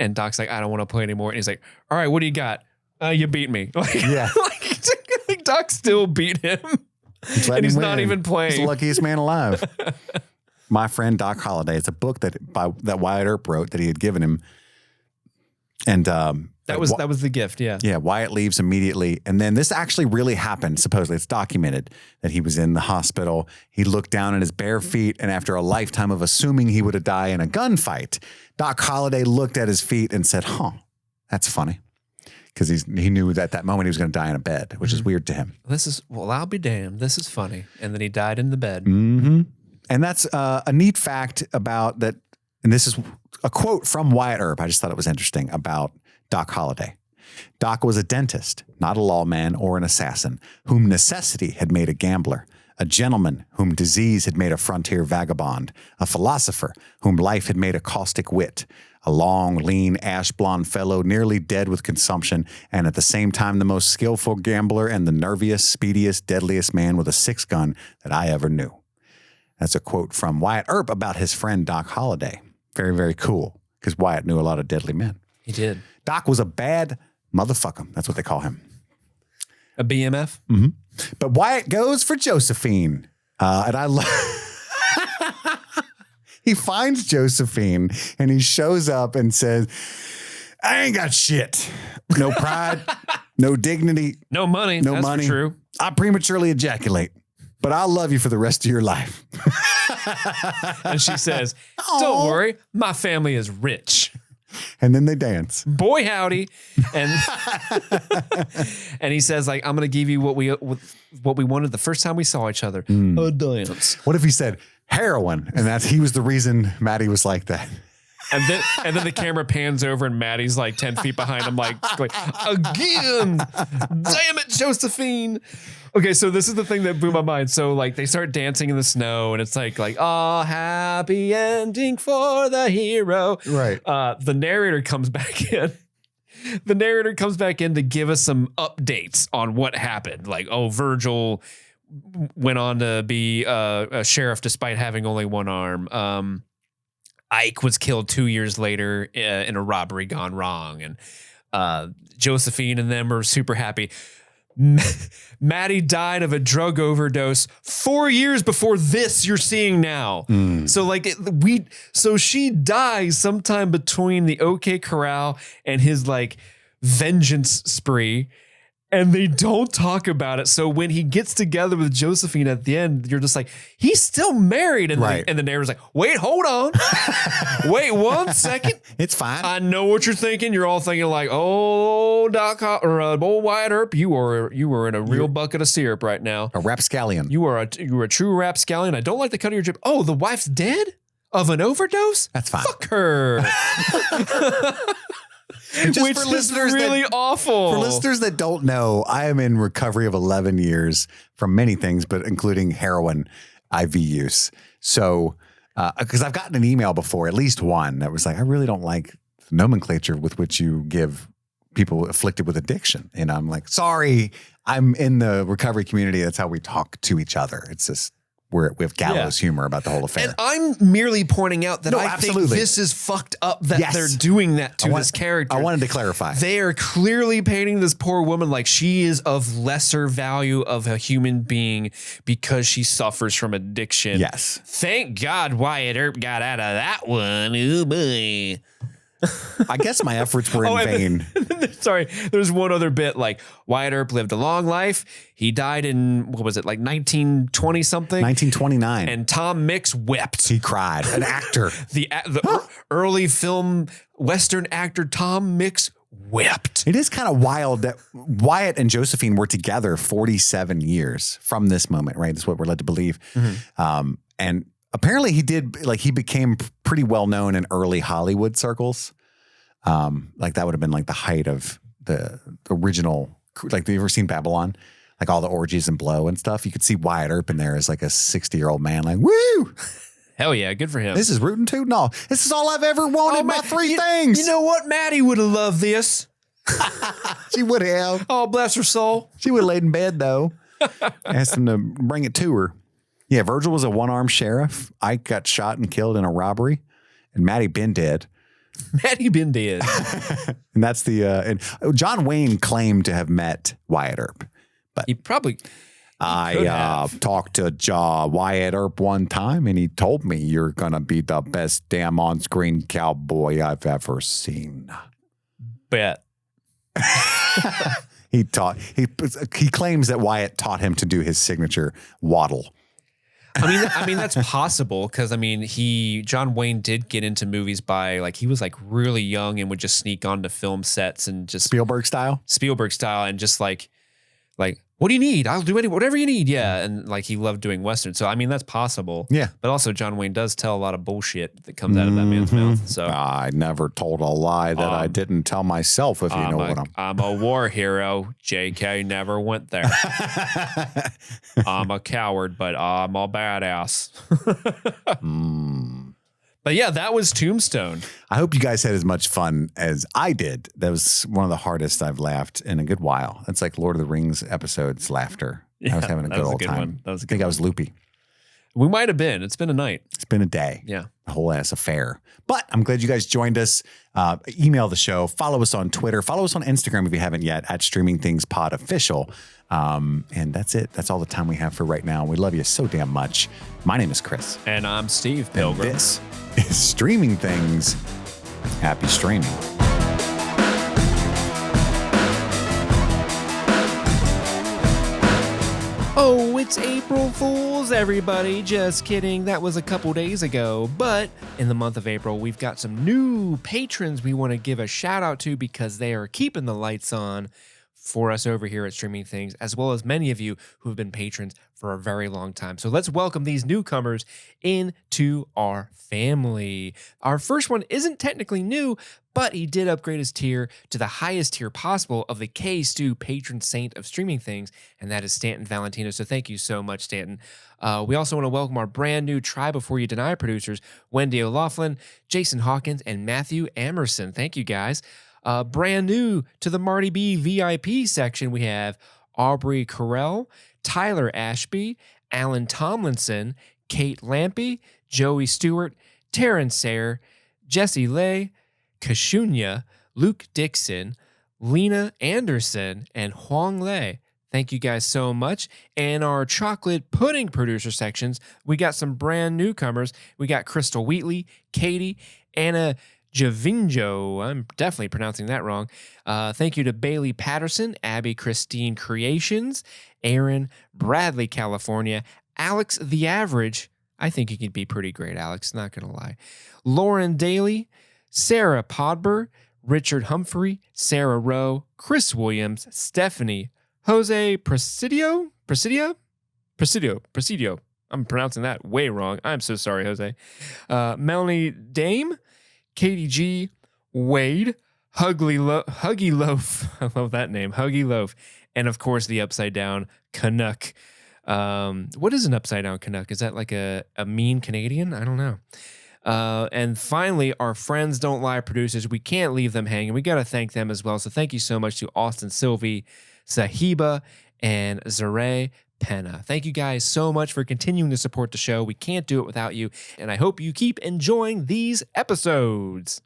And Doc's like, I don't want to play anymore. And he's like, all right, what do you got? You beat me. Like, Yeah. like Doc still beat him. And he's not even playing. He's the luckiest man alive. My Friend Doc Holliday. It's a book that Wyatt Earp wrote that he had given him. And that was the gift, yeah. Yeah, Wyatt leaves immediately. And then this actually really happened, supposedly. It's documented that he was in the hospital. He looked down at his bare feet, and after a lifetime of assuming he would have died in a gunfight, Doc Holliday looked at his feet and said, that's funny. Because he knew that at that moment he was going to die in a bed, which is weird to him. I'll be damned. This is funny. And then he died in the bed. Mm-hmm. And that's a neat fact about that. And this is a quote from Wyatt Earp. I just thought it was interesting about Doc Holliday. Doc was a dentist, not a lawman or an assassin, whom necessity had made a gambler, a gentleman whom disease had made a frontier vagabond, a philosopher whom life had made a caustic wit, a long, lean, ash-blonde fellow nearly dead with consumption, and at the same time the most skillful gambler and the nerviest, speediest, deadliest man with a six-gun that I ever knew. That's a quote from Wyatt Earp about his friend Doc Holliday. Very, very cool, because Wyatt knew a lot of deadly men. He did. Doc was a bad motherfucker. That's what they call him. A BMF? Mm-hmm. But Wyatt goes for Josephine. And I love... He finds Josephine, and he shows up and says, I ain't got shit. No pride, no dignity. No money. No That's money. For true. I prematurely ejaculate, but I'll love you for the rest of your life. And she says, don't worry, my family is rich. And then they dance. Boy, howdy. And and he says, like, I'm going to give you what we wanted the first time we saw each other. A dance. What if he said heroin? And he was the reason Maddie was like that. And then the camera pans over and Maddie's like 10 feet behind him, like again, damn it, Josephine. Okay, so this is the thing that blew my mind. So like they start dancing in the snow and it's like, oh, happy ending for the hero. Right. The narrator comes back in. The narrator comes back in to give us some updates on what happened. Like, oh, Virgil went on to be a sheriff despite having only one arm. Ike was killed 2 years later in a robbery gone wrong. And Josephine and them are super happy. Maddie died of a drug overdose 4 years before this you're seeing now. So like so she dies sometime between the OK Corral and his like vengeance spree. And they don't talk about it. So when he gets together with Josephine at the end, you're just like, he's still married. And, right. And the narrator's like, wait, hold on. Wait 1 second. It's fine. I know what you're thinking. You're all thinking like, oh, old Wyatt Earp, you are in a real bucket of syrup right now. A rapscallion. You are a true rapscallion. I don't like the cut of your drip. Oh, the wife's dead of an overdose? That's fine. Fuck her. Which is really awful. For listeners that don't know, I am in recovery of 11 years from many things, but including heroin IV use. So, because I've gotten an email before, at least one, that was like, I really don't like the nomenclature with which you give people afflicted with addiction. And I'm like, sorry, I'm in the recovery community. That's how we talk to each other. It's just, we have gallows humor about the whole affair. And I'm merely pointing out that I absolutely. think this is fucked up that Yes. they're doing that to this character. I wanted to clarify. They are clearly painting this poor woman like she is of lesser value of a human being because she suffers from addiction. Yes. Thank God Wyatt Earp got out of that one. Oh boy. I guess my efforts were in vain. Sorry, there's one other bit. Like Wyatt Earp lived a long life. He died in what was it, like 1920 something, 1929, and Tom Mix wept. He cried. An actor. The early film Western actor Tom Mix wept. It is kind of wild that Wyatt and Josephine were together 47 years from this moment, right? That's what we're led to believe. And apparently he became pretty well known in early Hollywood circles. Like that would have been like the height of the original, like, have you ever seen Babylon? Like all the orgies and blow and stuff. You could see Wyatt Earp in there as like a 60-year-old man, like, woo! Hell yeah, good for him. This is rootin' tootin' all. This is all I've ever wanted, my three things. You know what? Maddie would have loved this. She would have. Oh, bless her soul. She would have laid in bed, though. Asked him to bring it to her. Yeah, Virgil was a one-armed sheriff. Ike got shot and killed in a robbery. And Maddie been dead. Maddie been dead. And that's the... and John Wayne claimed to have met Wyatt Earp. But He probably... I talked to Wyatt Earp one time, and he told me, you're going to be the best damn on-screen cowboy I've ever seen. Bet. He claims that Wyatt taught him to do his signature waddle. I mean that's possible because John Wayne did get into movies by like he was like really young and would just sneak onto film sets and just Spielberg style and just like what do you need? I'll do whatever you need. Yeah, and like he loved doing westerns, so I mean that's possible. Yeah, but also John Wayne does tell a lot of bullshit that comes out of that man's mouth. So I never told a lie that I didn't tell myself. If you know what I'm a war hero. JK never went there. I'm a coward, but I'm a badass. But yeah, that was Tombstone. I hope you guys had as much fun as I did. That was one of the hardest I've laughed in a good while. It's like Lord of the Rings episodes laughter. I was having a good old time. I think I was loopy. We might have been. It's been a night. It's been a day. Yeah. A whole ass affair. But I'm glad you guys joined us. Email the show. Follow us on Twitter. Follow us on Instagram if you haven't yet at streamingthingspod official. And that's it. That's all the time we have for right now. We love you so damn much. My name is Chris. And I'm Steve Pilgrim. And this is Streaming Things. Happy streaming. Oh, it's April Fools, everybody. Just kidding. That was a couple days ago. But in the month of April, we've got some new patrons we want to give a shout out to because they are keeping the lights on for us over here at Streaming Things, as well as many of you who have been patrons for a very long time. So let's welcome these newcomers into our family. Our first one isn't technically new, but he did upgrade his tier to the highest tier possible of the K-Stu patron saint of Streaming Things, and that is Stanton Valentino. So thank you so much, Stanton. We also want to welcome our brand new Try Before You Deny producers, Wendy O'Laughlin, Jason Hawkins, and Matthew Emerson. Thank you, guys. Brand new to the Marty B VIP section, we have Aubrey Carell, Tyler Ashby, Alan Tomlinson, Kate Lampy, Joey Stewart, Taryn Sayre, Jesse Lay, Kashunya, Luke Dixon, Lena Anderson, and Huang Lei. Thank you guys so much. And our chocolate pudding producer sections, we got some brand newcomers. We got Crystal Wheatley, Katie, Anna Javinjo. I'm definitely pronouncing that wrong. Thank you to Bailey Patterson, Abby Christine Creations, Aaron, Bradley, California, Alex the Average. I think you could be pretty great, Alex, not going to lie. Lauren Daly, Sarah Podber, Richard Humphrey, Sarah Rowe, Chris Williams, Stephanie, Jose Presidio. I'm pronouncing that way wrong. I'm so sorry, Jose. Melanie Dame, Katie G, Wade, Huggy Loaf. I love that name, Huggy Loaf. And of course, the upside down Canuck. What is an upside down Canuck? Is that like a mean Canadian? I don't know. And finally, our Friends Don't Lie producers, we can't leave them hanging. We got to thank them as well. So thank you so much to Austin Sylvie, Sahiba, and Zaray Penna. Thank you guys so much for continuing to support the show. We can't do it without you. And I hope you keep enjoying these episodes.